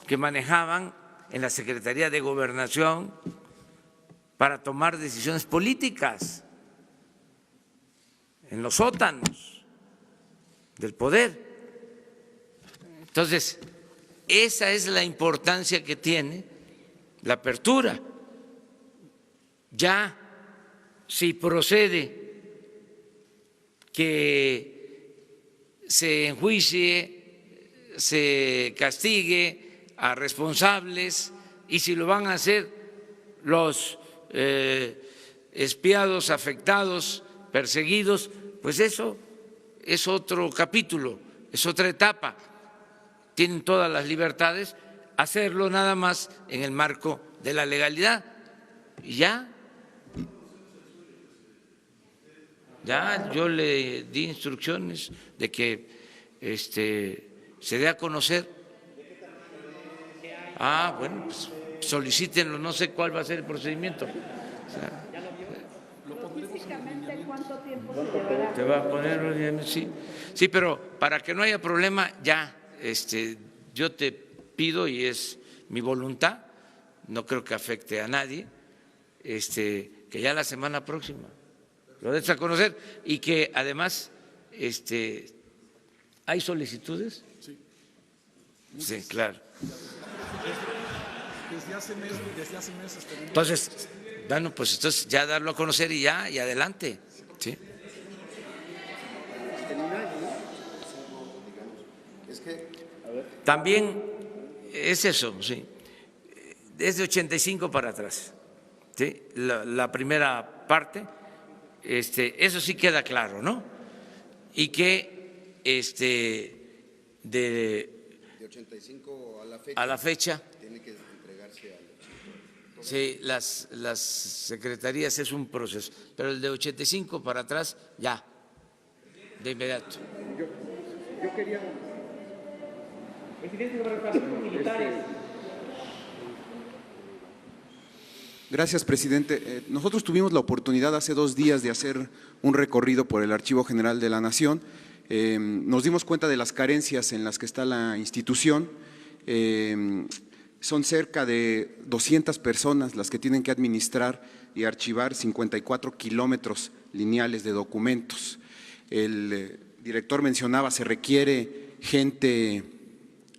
que manejaban en la Secretaría de Gobernación para tomar decisiones políticas en los sótanos del poder. Entonces, esa es la importancia que tiene la apertura. Ya, si procede que se enjuicie, se castigue a responsables, y si lo van a hacer los espiados, afectados, perseguidos, pues eso es otro capítulo, es otra etapa. Tienen todas las libertades, hacerlo nada más en el marco de la legalidad. Y ya yo le di instrucciones de que se dé a conocer. Bueno, pues solicítenlo, no sé cuál va a ser el procedimiento. Físicamente, ¿cuánto tiempo se llevará? Te va a poner, sí, pero para que no haya problema, ya, yo te pido, y es mi voluntad, no creo que afecte a nadie, que ya la semana próxima lo des a conocer, y que además, ¿hay solicitudes? Sí, claro. Desde hace meses. Entonces, bueno, pues entonces ya darlo a conocer y ya, y adelante. ¿Sí? También es eso, sí. Es de 85 para atrás. ¿Sí? La primera parte, eso sí queda claro, ¿no? Y que de 85 a la fecha tiene que entregarse al... sí, las secretarías es un proceso, pero el de 85 para atrás ya, de inmediato. Yo quería... Presidente, sobre relaciones militares. Gracias, presidente. Nosotros tuvimos la oportunidad hace 2 días de hacer un recorrido por el Archivo General de la Nación. Nos dimos cuenta de las carencias en las que está la institución. Son cerca de 200 personas las que tienen que administrar y archivar 54 kilómetros lineales de documentos. El director mencionaba, se requiere gente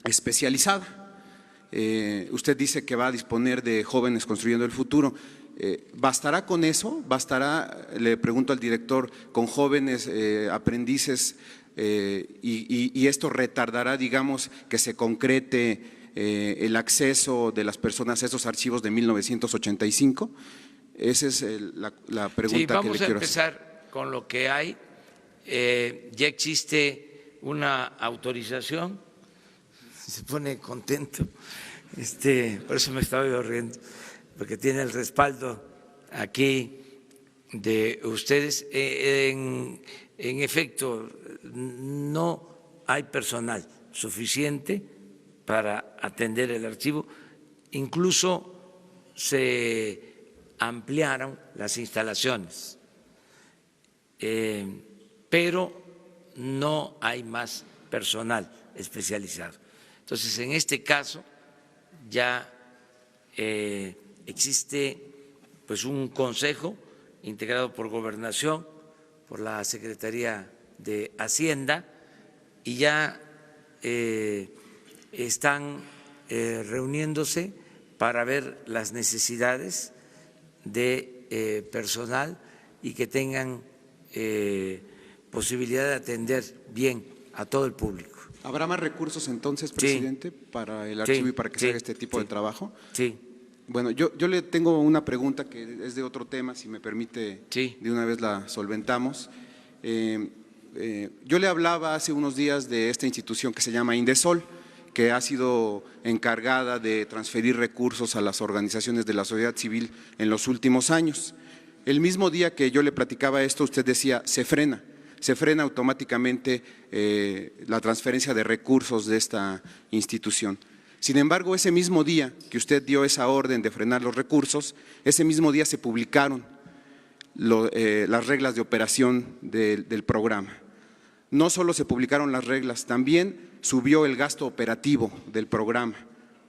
especializada. Usted dice que va a disponer de jóvenes construyendo el futuro. ¿Bastará con eso? ¿Bastará, le pregunto al director, con jóvenes aprendices y esto retardará, digamos, que se concrete el acceso de las personas a esos archivos de 1985? Esa es la pregunta que le quiero hacer. Vamos a empezar con lo que hay. Ya existe una autorización, se pone contento, por eso me estaba yo riendo, porque tiene el respaldo aquí de ustedes. En efecto, no hay personal suficiente para atender el archivo, incluso se ampliaron las instalaciones, pero no hay más personal especializado. Entonces, en este caso ya existe pues un consejo integrado por Gobernación, por la Secretaría de Hacienda, y ya están reuniéndose para ver las necesidades de personal y que tengan posibilidad de atender bien a todo el público. ¿Habrá más recursos entonces, presidente, para el archivo y para que se haga este tipo de trabajo? Sí. Bueno, yo le tengo una pregunta que es de otro tema, si me permite, de una vez la solventamos. Yo le hablaba hace unos días de esta institución que se llama Indesol, que ha sido encargada de transferir recursos a las organizaciones de la sociedad civil en los últimos años. El mismo día que yo le platicaba esto, usted decía, se frena automáticamente la transferencia de recursos de esta institución. Sin embargo, ese mismo día que usted dio esa orden de frenar los recursos, ese mismo día se publicaron las reglas de operación del programa. No solo se publicaron las reglas, también subió el gasto operativo del programa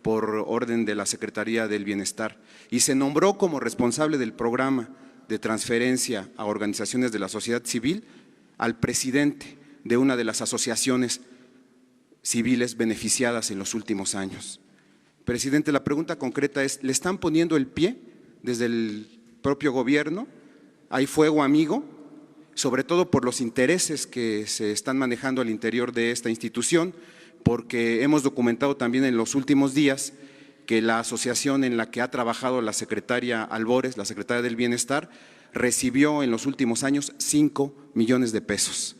por orden de la Secretaría del Bienestar y se nombró como responsable del programa de transferencia a organizaciones de la sociedad civil al presidente de una de las asociaciones civiles beneficiadas en los últimos años. Presidente, la pregunta concreta es, ¿le están poniendo el pie desde el propio gobierno? ¿Hay fuego amigo? Sobre todo por los intereses que se están manejando al interior de esta institución, porque hemos documentado también en los últimos días que la asociación en la que ha trabajado la secretaria Albores, la secretaria del Bienestar, recibió en los últimos años 5 millones de pesos.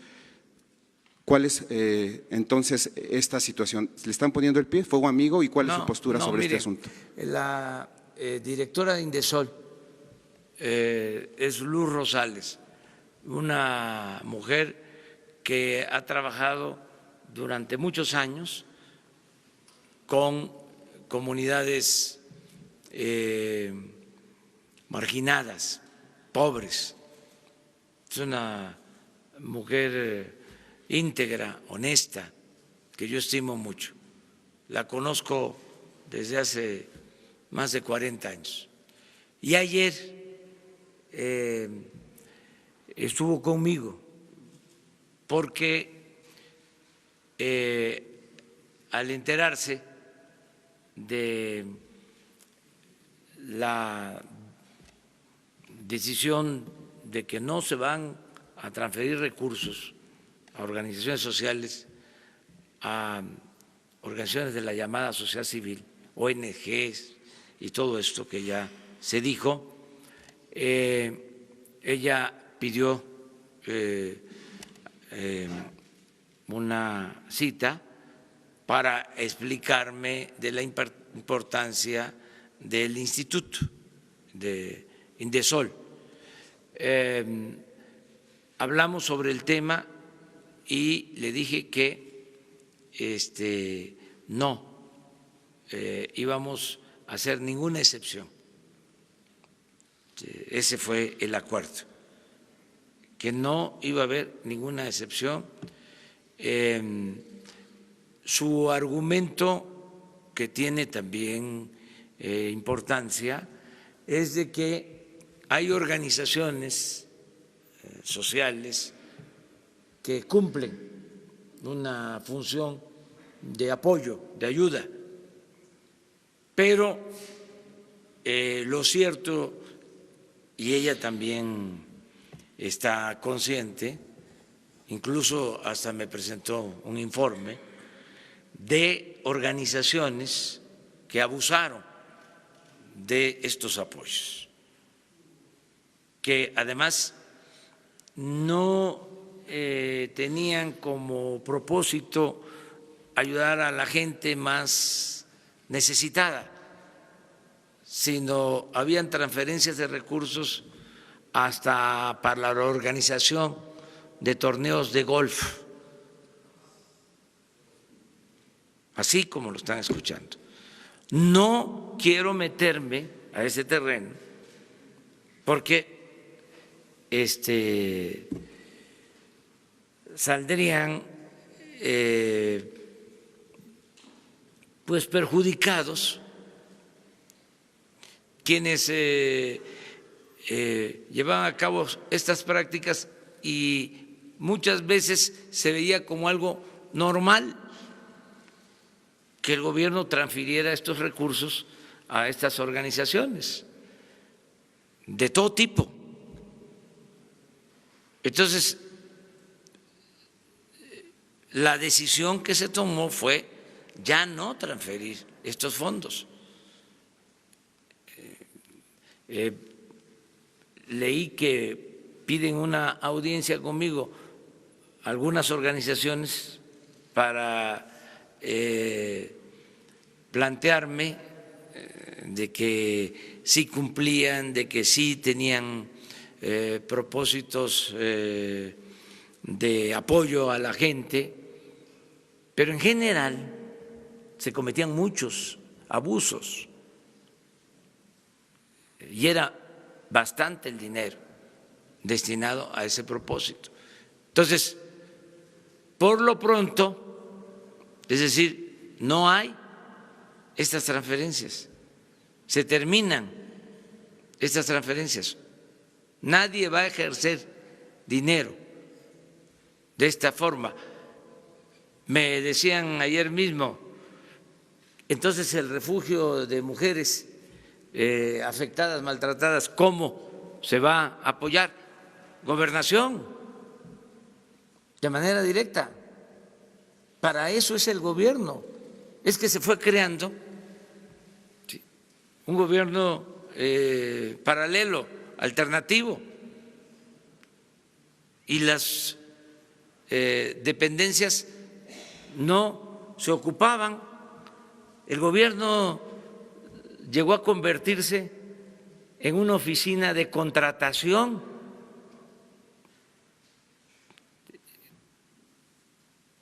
¿Cuál es entonces esta situación? ¿Le están poniendo el pie, fuego amigo, y cuál es su postura sobre este asunto? La directora de Indesol es Luz Rosales, una mujer que ha trabajado durante muchos años con comunidades marginadas, pobres. Es una mujer íntegra, honesta, que yo estimo mucho. La conozco desde hace más de 40 años. Y ayer estuvo conmigo porque al enterarse de la decisión de que no se van a transferir recursos a organizaciones sociales, a organizaciones de la llamada sociedad civil, ONGs y todo esto que ya se dijo, ella pidió una cita para explicarme de la importancia del instituto de Indesol. Hablamos sobre el tema y le dije que no íbamos a hacer ninguna excepción. Ese fue el acuerdo, que no iba a haber ninguna excepción. Su argumento, que tiene también importancia, es de que hay organizaciones sociales que cumplen una función de apoyo, de ayuda, pero lo cierto, y ella también está consciente, incluso hasta me presentó un informe, de organizaciones que abusaron de estos apoyos, que además no tenían como propósito ayudar a la gente más necesitada, sino habían transferencias de recursos hasta para la organización de torneos de golf, así como lo están escuchando. No quiero meterme a ese terreno porque saldrían pues perjudicados quienes llevaban a cabo estas prácticas y muchas veces se veía como algo normal que el gobierno transfiriera estos recursos a estas organizaciones de todo tipo. Entonces, la decisión que se tomó fue ya no transferir estos fondos. Leí que piden una audiencia conmigo algunas organizaciones para plantearme de que sí cumplían, de que sí tenían propósitos de apoyo a la gente, pero en general se cometían muchos abusos y era bastante el dinero destinado a ese propósito. Entonces, por lo pronto, es decir, no hay estas transferencias, se terminan estas transferencias, nadie va a ejercer dinero de esta forma. Me decían ayer mismo, entonces el refugio de mujeres afectadas, maltratadas, ¿cómo se va a apoyar? Gobernación, de manera directa. Para eso es el gobierno. Es que se fue creando un gobierno paralelo, alternativo, y las dependencias no se ocupaban. El gobierno llegó a convertirse en una oficina de contratación.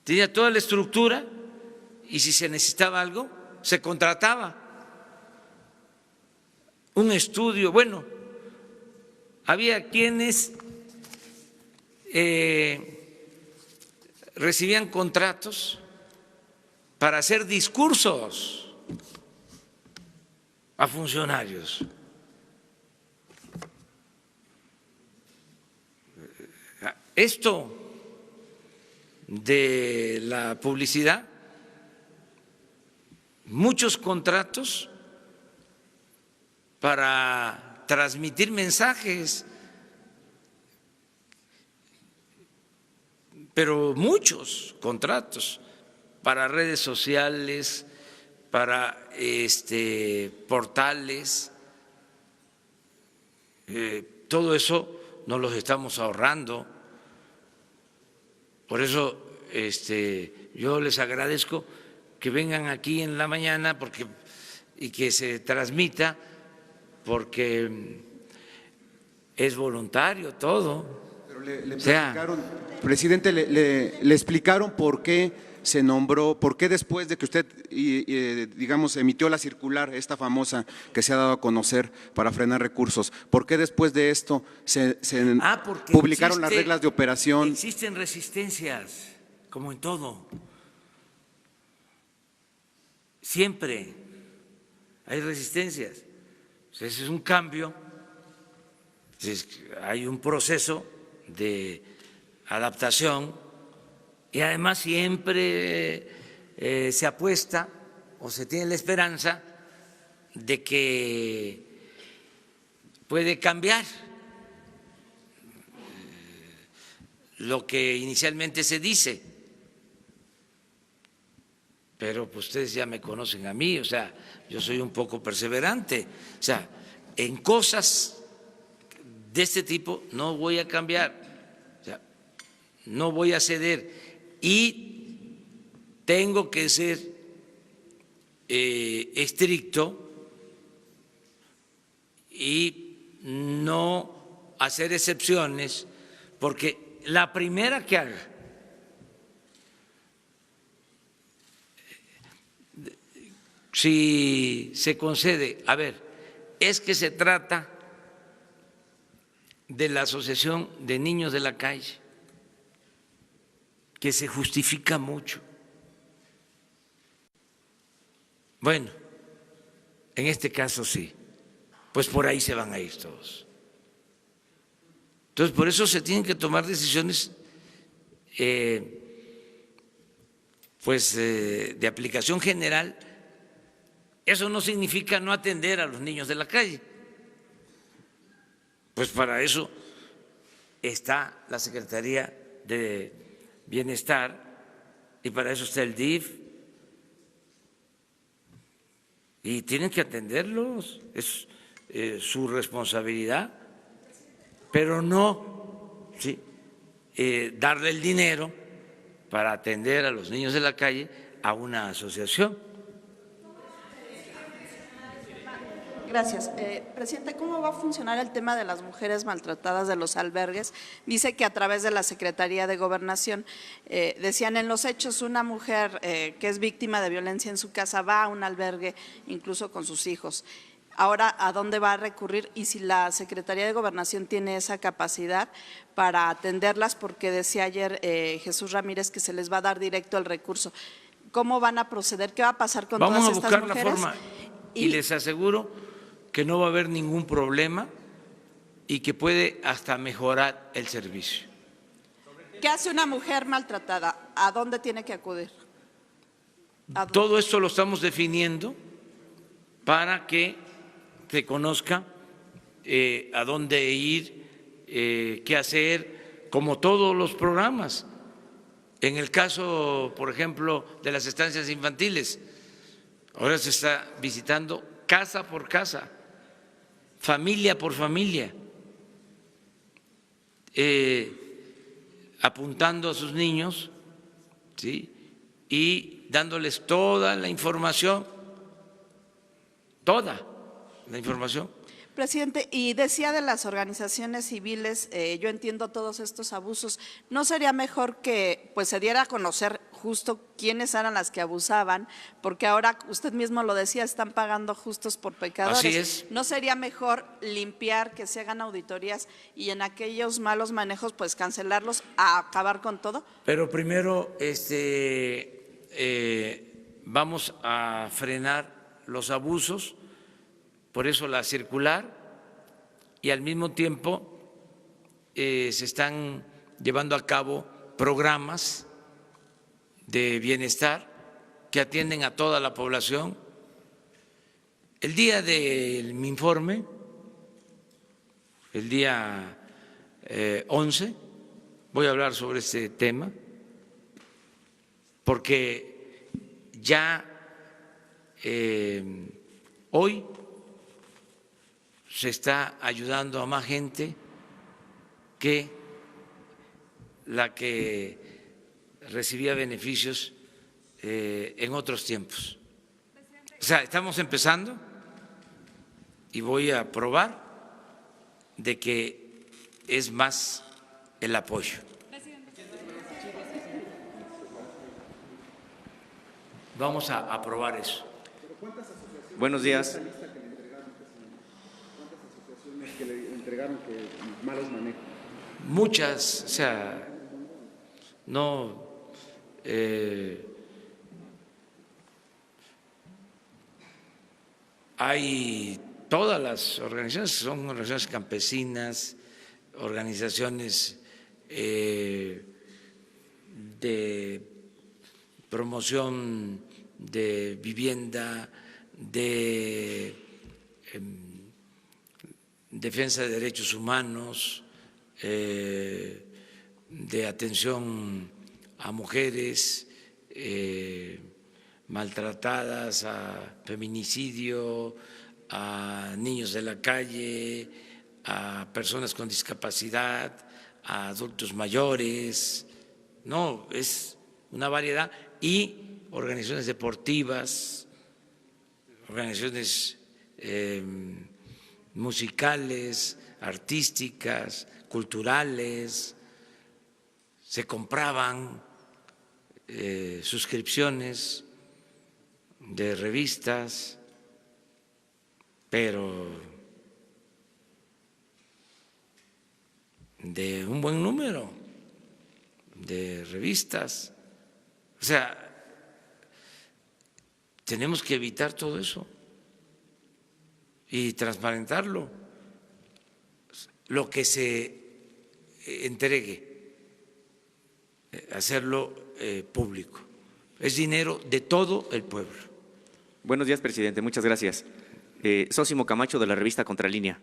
Tenía toda la estructura y si se necesitaba algo, se contrataba. Un estudio, bueno, había quienes recibían contratos para hacer discursos a funcionarios. Esto de la publicidad, muchos contratos para transmitir mensajes, pero muchos contratos para redes sociales, para portales, todo eso nos los estamos ahorrando. Por eso yo les agradezco que vengan aquí en la mañana y que se transmita, porque es voluntario todo. Pero le explicaron, presidente, le explicaron por qué se nombró, por qué después de que usted, digamos, emitió la circular, esta famosa que se ha dado a conocer para frenar recursos, por qué después de esto se publicaron las reglas de operación. Existen resistencias, como en todo. Siempre hay resistencias. Ese es un cambio, hay un proceso de adaptación y además siempre se apuesta o se tiene la esperanza de que puede cambiar lo que inicialmente se dice, pero pues ustedes ya me conocen a mí, o sea, yo soy un poco perseverante, o sea, en cosas de este tipo no voy a cambiar, o sea, no voy a ceder y tengo que ser estricto y no hacer excepciones, porque la primera que haga si se concede, a ver, es que se trata de la Asociación de Niños de la Calle, que se justifica mucho. Bueno, en este caso sí, pues por ahí se van a ir todos. Entonces, por eso se tienen que tomar decisiones de aplicación general. Eso no significa no atender a los niños de la calle. Pues para eso está la Secretaría de Bienestar y para eso está el DIF. Y tienen que atenderlos, es su responsabilidad, pero no darle el dinero para atender a los niños de la calle a una asociación. Gracias. Presidente, ¿cómo va a funcionar el tema de las mujeres maltratadas de los albergues? Dice que a través de la Secretaría de Gobernación, decían en los hechos, una mujer que es víctima de violencia en su casa va a un albergue incluso con sus hijos. Ahora, ¿a dónde va a recurrir? Y si la Secretaría de Gobernación tiene esa capacidad para atenderlas, porque decía ayer Jesús Ramírez que se les va a dar directo el recurso. ¿Cómo van a proceder? ¿Qué va a pasar con todas estas mujeres? Vamos a buscar la forma y les aseguro que no va a haber ningún problema y que puede hasta mejorar el servicio. ¿Qué hace una mujer maltratada? ¿A dónde tiene que acudir? Todo esto lo estamos definiendo para que se conozca a dónde ir, qué hacer, como todos los programas. En el caso, por ejemplo, de las estancias infantiles, ahora se está visitando casa por casa, familia por familia, apuntando a sus niños, ¿sí?, y dándoles toda la información, Presidente, y decía de las organizaciones civiles, yo entiendo todos estos abusos, ¿no sería mejor que pues se diera a conocer justo quiénes eran las que abusaban? Porque ahora, usted mismo lo decía, están pagando justos por pecadores. Así es. ¿No sería mejor limpiar, que se hagan auditorías y en aquellos malos manejos pues cancelarlos, a acabar con todo? Pero primero vamos a frenar los abusos, por eso la circular, y al mismo tiempo se están llevando a cabo programas de bienestar que atienden a toda la población. El día de mi informe, el día 11, voy a hablar sobre este tema, porque ya hoy se está ayudando a más gente que la que recibía beneficios en otros tiempos. O sea, estamos empezando y voy a probar de que es más el apoyo. Vamos a aprobar eso. Buenos días. Que le entregaron que malos manejos. Muchas, o sea, no hay todas las organizaciones, son organizaciones campesinas, organizaciones de promoción de vivienda, de defensa de derechos humanos, de atención a mujeres, maltratadas, a feminicidio, a niños de la calle, a personas con discapacidad, a adultos mayores. No, es una variedad. Y organizaciones deportivas, organizaciones musicales, artísticas, culturales. Se compraban suscripciones de revistas, pero de un buen número de revistas. O sea, tenemos que evitar todo eso y transparentarlo. Lo que se entregue, hacerlo público. Es dinero de todo el pueblo. Buenos días, presidente. Muchas gracias. Sósimo Camacho, de la revista Contralínea.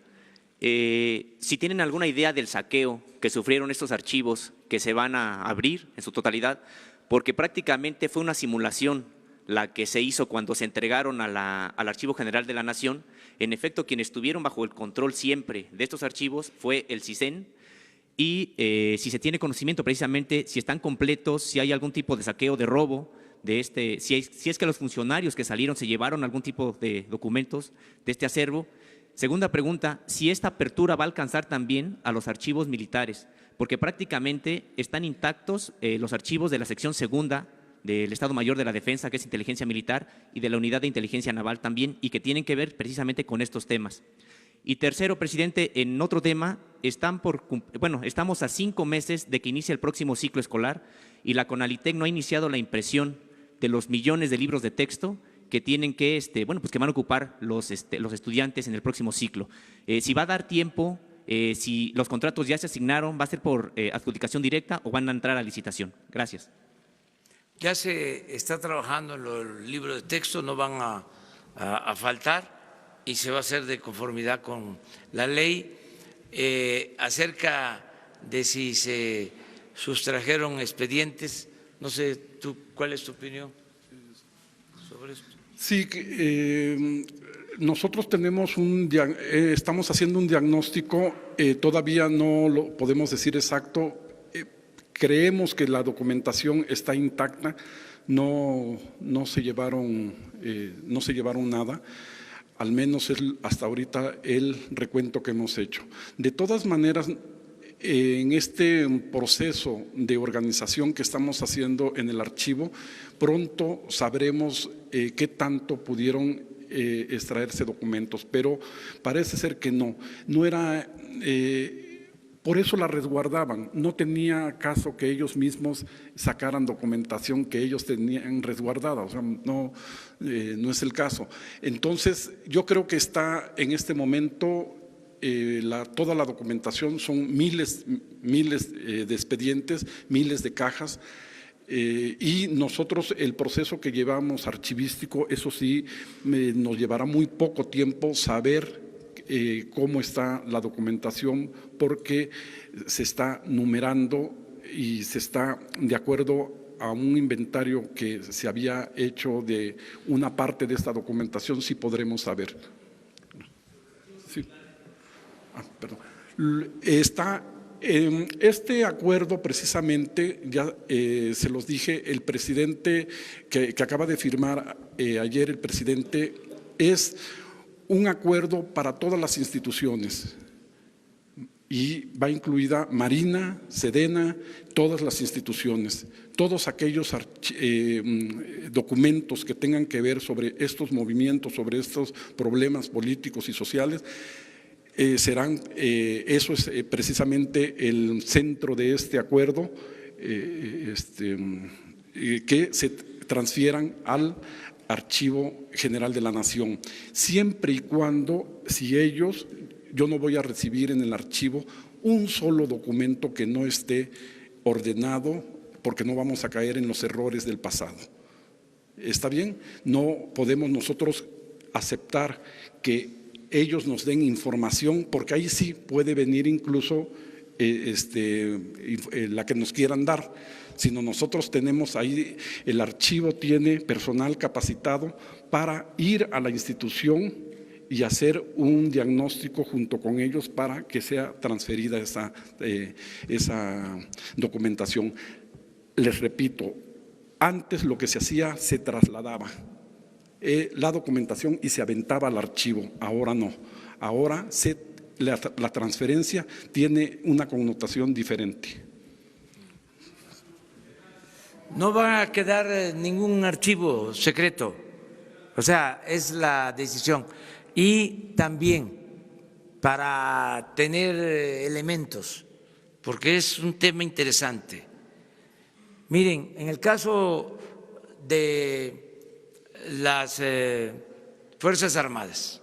Si tienen alguna idea del saqueo que sufrieron estos archivos que se van a abrir en su totalidad, porque prácticamente fue una simulación la que se hizo cuando se entregaron al Archivo General de la Nación. En efecto, quienes estuvieron bajo el control siempre de estos archivos fue el CISEN, y si se tiene conocimiento precisamente si están completos, si hay algún tipo de saqueo, de robo, si es que los funcionarios que salieron se llevaron algún tipo de documentos de este acervo. Segunda pregunta, si esta apertura va a alcanzar también a los archivos militares, porque prácticamente están intactos los archivos de la sección segunda del Estado Mayor de la Defensa, que es Inteligencia Militar, y de la Unidad de Inteligencia Naval también, y que tienen que ver precisamente con estos temas. Y tercero, presidente, en otro tema, estamos a 5 meses de que inicie el próximo ciclo escolar y la CONALITEC no ha iniciado la impresión de los millones de libros de texto que tienen que, que van a ocupar los estudiantes en el próximo ciclo. Si va a dar tiempo, si los contratos ya se asignaron, ¿va a ser por adjudicación directa o van a entrar a licitación? Gracias. Ya se está trabajando en los libros de texto, no van a faltar y se va a hacer de conformidad con la ley. Acerca de si se sustrajeron expedientes, no sé, ¿cuál es tu opinión sobre esto? Sí, nosotros estamos haciendo un diagnóstico, todavía no lo podemos decir exacto. Creemos que la documentación está intacta, no se llevaron nada, al menos hasta ahorita el recuento que hemos hecho. De todas maneras, en este proceso de organización que estamos haciendo en el archivo, pronto sabremos qué tanto pudieron extraerse documentos, pero parece ser que no era… por eso la resguardaban, no tenía caso que ellos mismos sacaran documentación que ellos tenían resguardada, o sea, no es el caso. Entonces, yo creo que está en este momento toda la documentación, son miles de expedientes, miles de cajas, y nosotros el proceso que llevamos archivístico, eso sí, nos llevará muy poco tiempo saber cómo está la documentación, porque se está numerando y se está de acuerdo a un inventario que se había hecho de una parte de esta documentación, sí podremos saber. Sí. Perdón. Está en este acuerdo precisamente, ya se los dije, el presidente que acaba de firmar ayer el presidente, es un acuerdo para todas las instituciones y va incluida Marina, Sedena, todas las instituciones, todos aquellos documentos que tengan que ver sobre estos movimientos, sobre estos problemas políticos y sociales, serán, eso es precisamente el centro de este acuerdo, que se transfieran al Archivo General de la Nación, siempre y cuando, yo no voy a recibir en el archivo un solo documento que no esté ordenado, porque no vamos a caer en los errores del pasado. ¿Está bien? No podemos nosotros aceptar que ellos nos den información, porque ahí sí puede venir incluso la que nos quieran dar, sino nosotros tenemos ahí, el archivo tiene personal capacitado para ir a la institución y hacer un diagnóstico junto con ellos para que sea transferida esa documentación. Les repito, antes lo que se hacía se trasladaba la documentación y se aventaba al archivo, ahora no, ahora la transferencia tiene una connotación diferente. No va a quedar ningún archivo secreto, o sea, es la decisión. Y también para tener elementos, porque es un tema interesante. Miren, en el caso de las Fuerzas Armadas,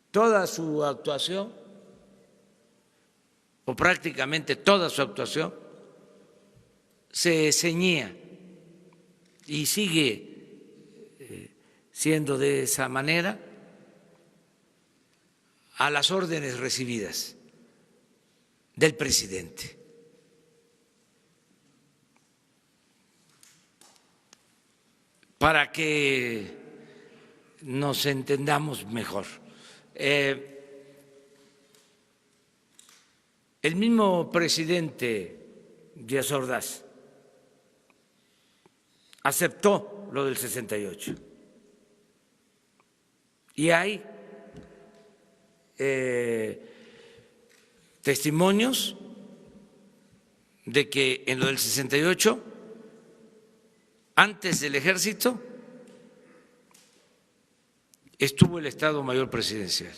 toda su actuación, o prácticamente toda su actuación, se ceñía y sigue siendo de esa manera a las órdenes recibidas del presidente. Para que nos entendamos mejor. El mismo presidente Díaz Ordaz aceptó lo del 68. Y hay testimonios de que en lo del 68, antes del ejército, estuvo el Estado Mayor Presidencial,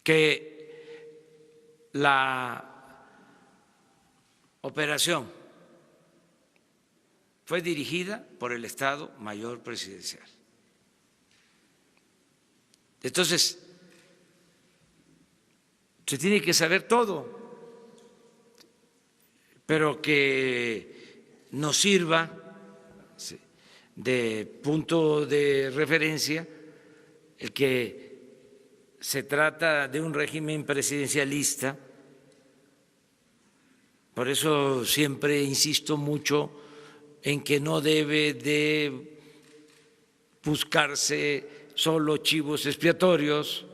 que la operación fue dirigida por el Estado Mayor Presidencial. Entonces, se tiene que saber todo, pero que nos sirva de punto de referencia el que se trata de un régimen presidencialista. Por eso siempre insisto mucho en que no debe de buscarse solo chivos expiatorios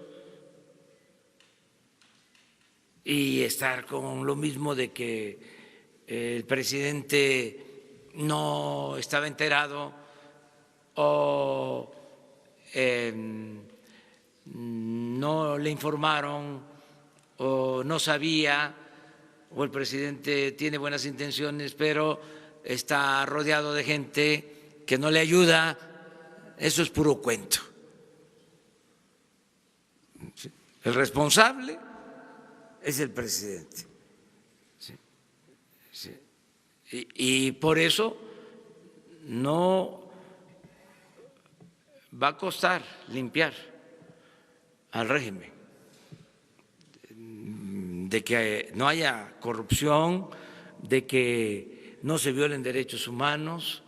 y estar con lo mismo de que el presidente no estaba enterado o no le informaron o no sabía, o el presidente tiene buenas intenciones pero está rodeado de gente que no le ayuda. Eso es puro cuento. El responsable es el presidente. Y por eso no va a costar limpiar al régimen, de que no haya corrupción, de que no se violen derechos humanos,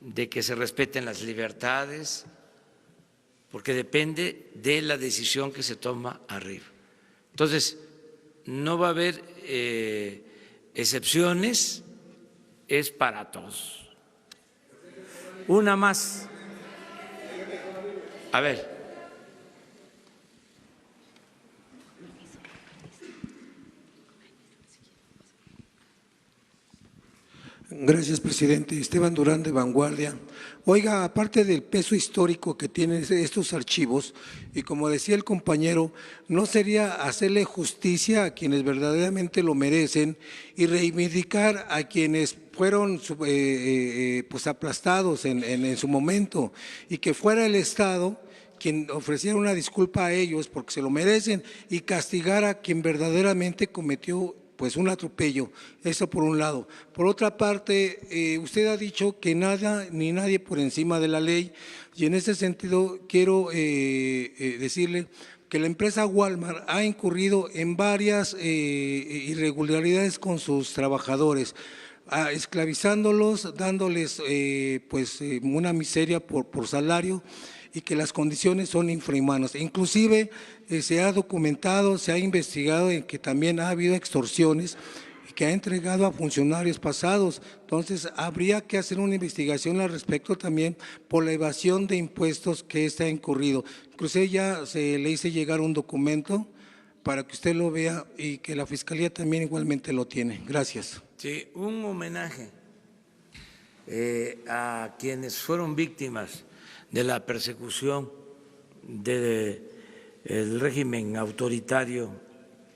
de que se respeten las libertades, porque depende de la decisión que se toma arriba. Entonces, no va a haber excepciones, es para todos. Una más. A ver. Gracias, presidente. Esteban Durán, de Vanguardia. Oiga, aparte del peso histórico que tienen estos archivos, y como decía el compañero, ¿no sería hacerle justicia a quienes verdaderamente lo merecen y reivindicar a quienes fueron pues aplastados en su momento, y que fuera el Estado quien ofreciera una disculpa a ellos porque se lo merecen y castigar a quien verdaderamente cometió pues un atropello? Eso por un lado. Por otra parte, usted ha dicho que nada ni nadie por encima de la ley, y en ese sentido quiero decirle que la empresa Walmart ha incurrido en varias irregularidades con sus trabajadores. esclavizándolos, dándoles una miseria por salario, y que las condiciones son infrahumanas. Inclusive se ha documentado, se ha investigado en que también ha habido extorsiones que ha entregado a funcionarios pasados. Entonces, habría que hacer una investigación al respecto también por la evasión de impuestos que ha incurrido. Inclusive ya se le hice llegar un documento para que usted lo vea y que la Fiscalía también igualmente lo tiene. Gracias. Sí, un homenaje a quienes fueron víctimas de la persecución del régimen autoritario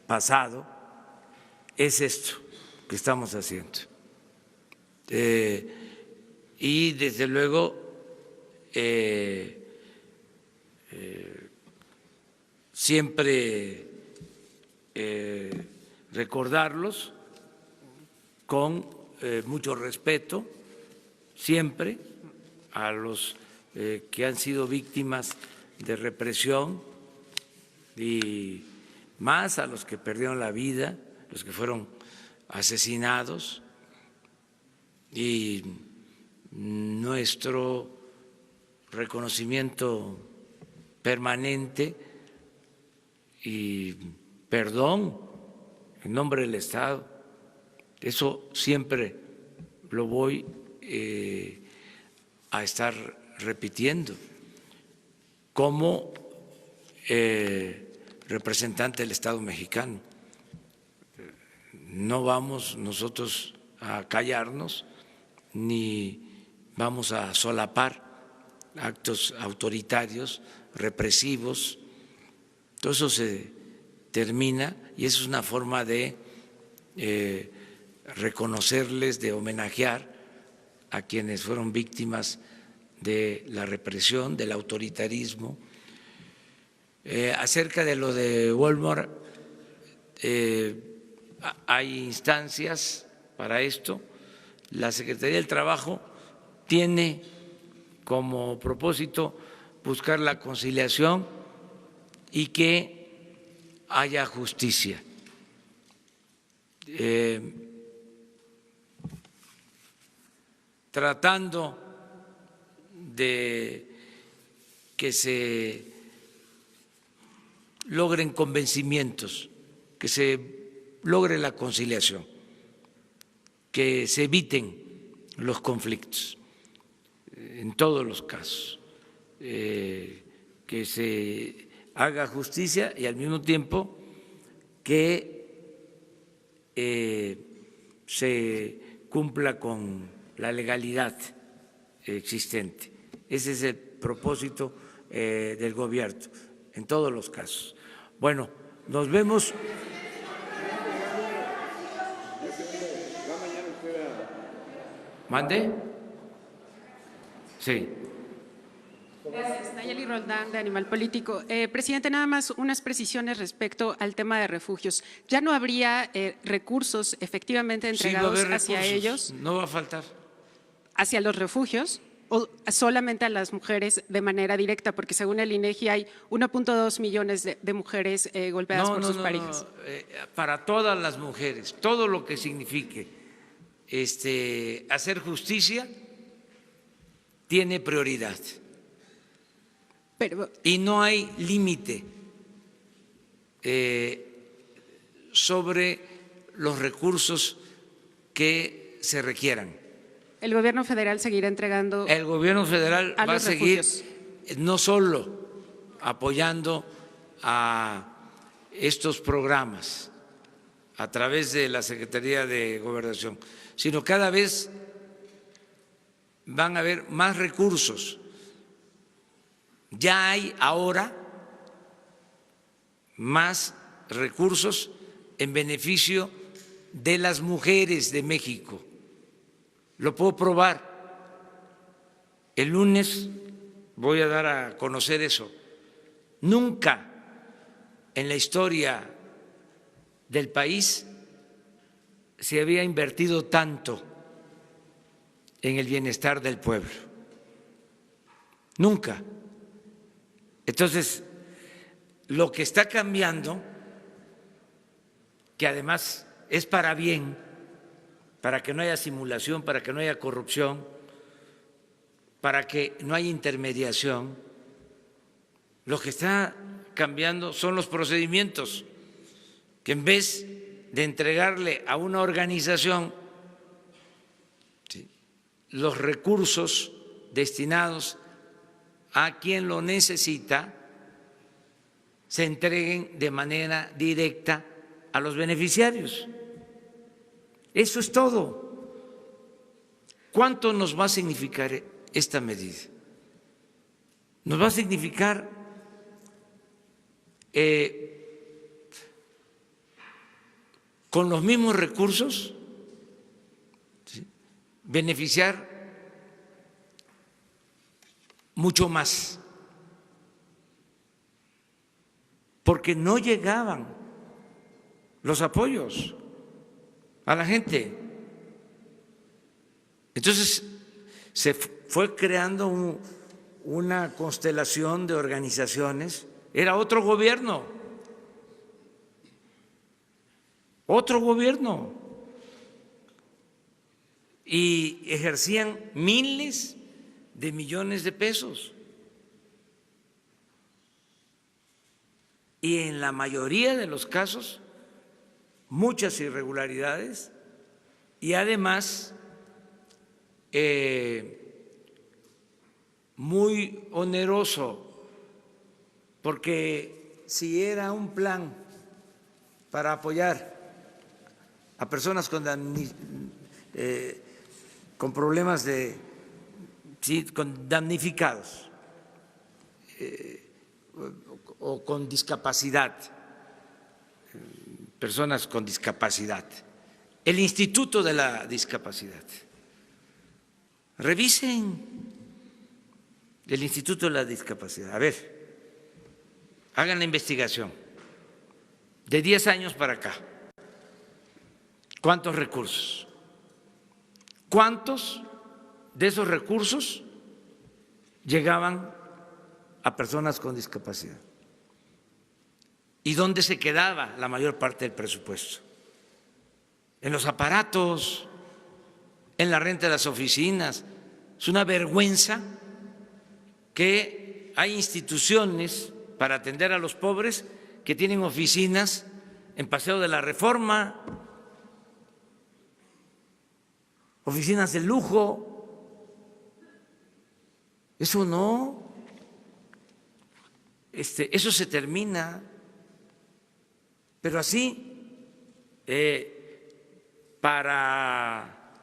pasado es esto que estamos haciendo. Y desde luego siempre recordarlos con mucho respeto, siempre a los que han sido víctimas de represión y más a los que perdieron la vida, los que fueron asesinados, y nuestro reconocimiento permanente y perdón en nombre del Estado. Eso siempre lo voy a estar repitiendo como representante del Estado mexicano. No vamos nosotros a callarnos ni vamos a solapar actos autoritarios, represivos. Todo eso se termina y eso es una forma de reconocerles, de homenajear a quienes fueron víctimas de la represión, del autoritarismo. Acerca de lo de Walmart, hay instancias para esto. La Secretaría del Trabajo tiene como propósito buscar la conciliación y que haya justicia. Tratando de que se logren convencimientos, que se logre la conciliación, que se eviten los conflictos en todos los casos, que se haga justicia y al mismo tiempo que se cumpla con la legalidad existente. Ese es el propósito del gobierno en todos los casos. Bueno, nos vemos. ¿Mande? Sí. Gracias. Nayeli Roldán, de Animal Político. Presidente, nada más unas precisiones respecto al tema de refugios. ¿Ya no habría recursos efectivamente entregados hacia ellos? No va a faltar. ¿Hacia los refugios o solamente a las mujeres de manera directa? Porque según el INEGI hay 1.2 millones de mujeres golpeadas por sus parejas. Para todas las mujeres, todo lo que signifique hacer justicia tiene prioridad. Y no hay límite sobre los recursos que se requieran. ¿El gobierno federal seguirá entregando? El gobierno federal va a seguir no solo apoyando a estos programas a través de la Secretaría de Gobernación, sino cada vez van a haber más recursos. Ya hay ahora más recursos en beneficio de las mujeres de México. Lo puedo probar. El lunes voy a dar a conocer eso. Nunca en la historia del país se había invertido tanto en el bienestar del pueblo. Nunca. Entonces, lo que está cambiando, que además es para bien, para que no haya simulación, para que no haya corrupción, para que no haya intermediación. Lo que está cambiando son los procedimientos, que en vez de entregarle a una organización los recursos destinados a quien lo necesita, se entreguen de manera directa a los beneficiarios. Eso es todo. ¿Cuánto nos va a significar esta medida? Nos va a significar con los mismos recursos, ¿sí?, beneficiar mucho más, porque no llegaban los apoyos a la gente. Entonces se fue creando una constelación de organizaciones. Era otro gobierno, y ejercían miles de millones de pesos. Y en la mayoría de los casos, muchas irregularidades y además muy oneroso, porque si era un plan para apoyar a personas con problemas con damnificados o con discapacidad, personas con discapacidad, el Instituto de la Discapacidad. Revisen el Instituto de la Discapacidad. A ver, hagan la investigación de 10 años para acá. ¿Cuántos recursos? ¿Cuántos de esos recursos llegaban a personas con discapacidad? ¿Y dónde se quedaba la mayor parte del presupuesto? En los aparatos, en la renta de las oficinas. Es una vergüenza que hay instituciones para atender a los pobres que tienen oficinas en Paseo de la Reforma, oficinas de lujo. Eso no, eso se termina, pero así para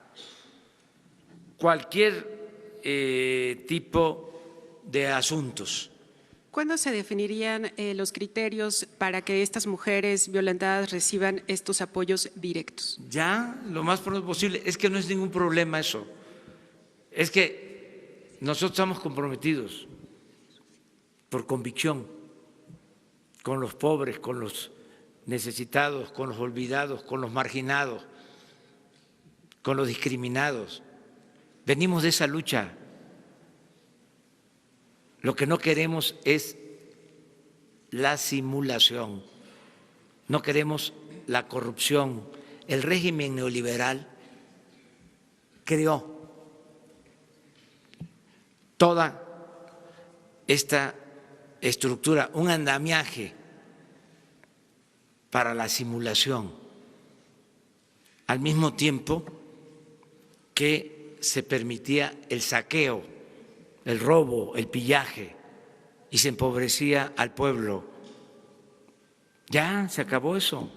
cualquier tipo de asuntos. ¿Cuándo se definirían los criterios para que estas mujeres violentadas reciban estos apoyos directos? Ya, lo más pronto posible. Es que no es ningún problema eso. Es que nosotros estamos comprometidos por convicción con los pobres, con los necesitados, con los olvidados, con los marginados, con los discriminados. Venimos de esa lucha. Lo que no queremos es la simulación, no queremos la corrupción. El régimen neoliberal creó toda esta estructura, un andamiaje para la simulación, al mismo tiempo que se permitía el saqueo, el robo, el pillaje, y se empobrecía al pueblo. Ya se acabó eso.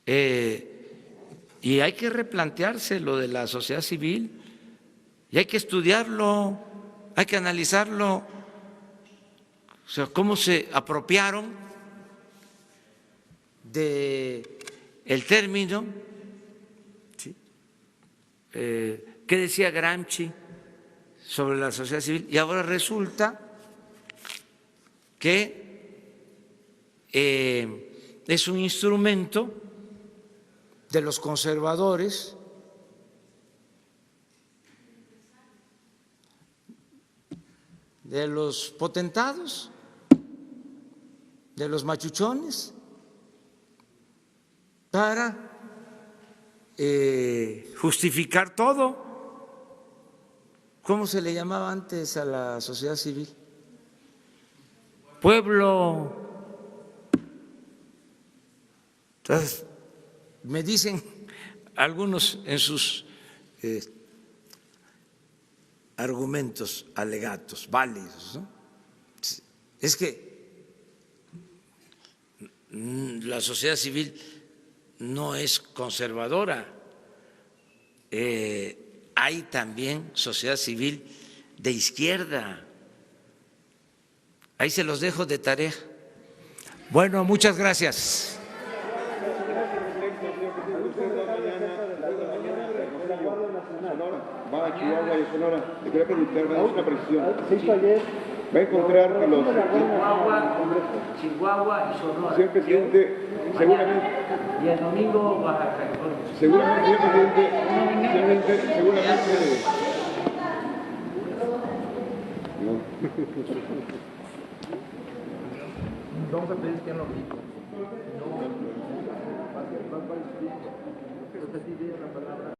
Y hay que replantearse lo de la sociedad civil, y hay que estudiarlo, hay que analizarlo. O sea, cómo se apropiaron del término, ¿sí? ¿Qué decía Gramsci sobre la sociedad civil? Y ahora resulta que es un instrumento de los conservadores de los potentados, de los machuchones, para justificar todo. ¿Cómo se le llamaba antes a la sociedad civil? Pueblo. Entonces, me dicen algunos en sus argumentos, alegatos, válidos, ¿no? Es que la sociedad civil no es conservadora. Hay también sociedad civil de izquierda. Ahí se los dejo de tarea. Bueno, muchas gracias. Va a Chihuahua y a Sonora. Le quería preguntar, una precisión. Se hizo ayer. Va a encontrar que los Chihuahua y Sonora. Señor presidente, seguramente. Y el domingo Baja California. Seguramente, señor presidente, seguramente. Vamos a pedir que no lo diga.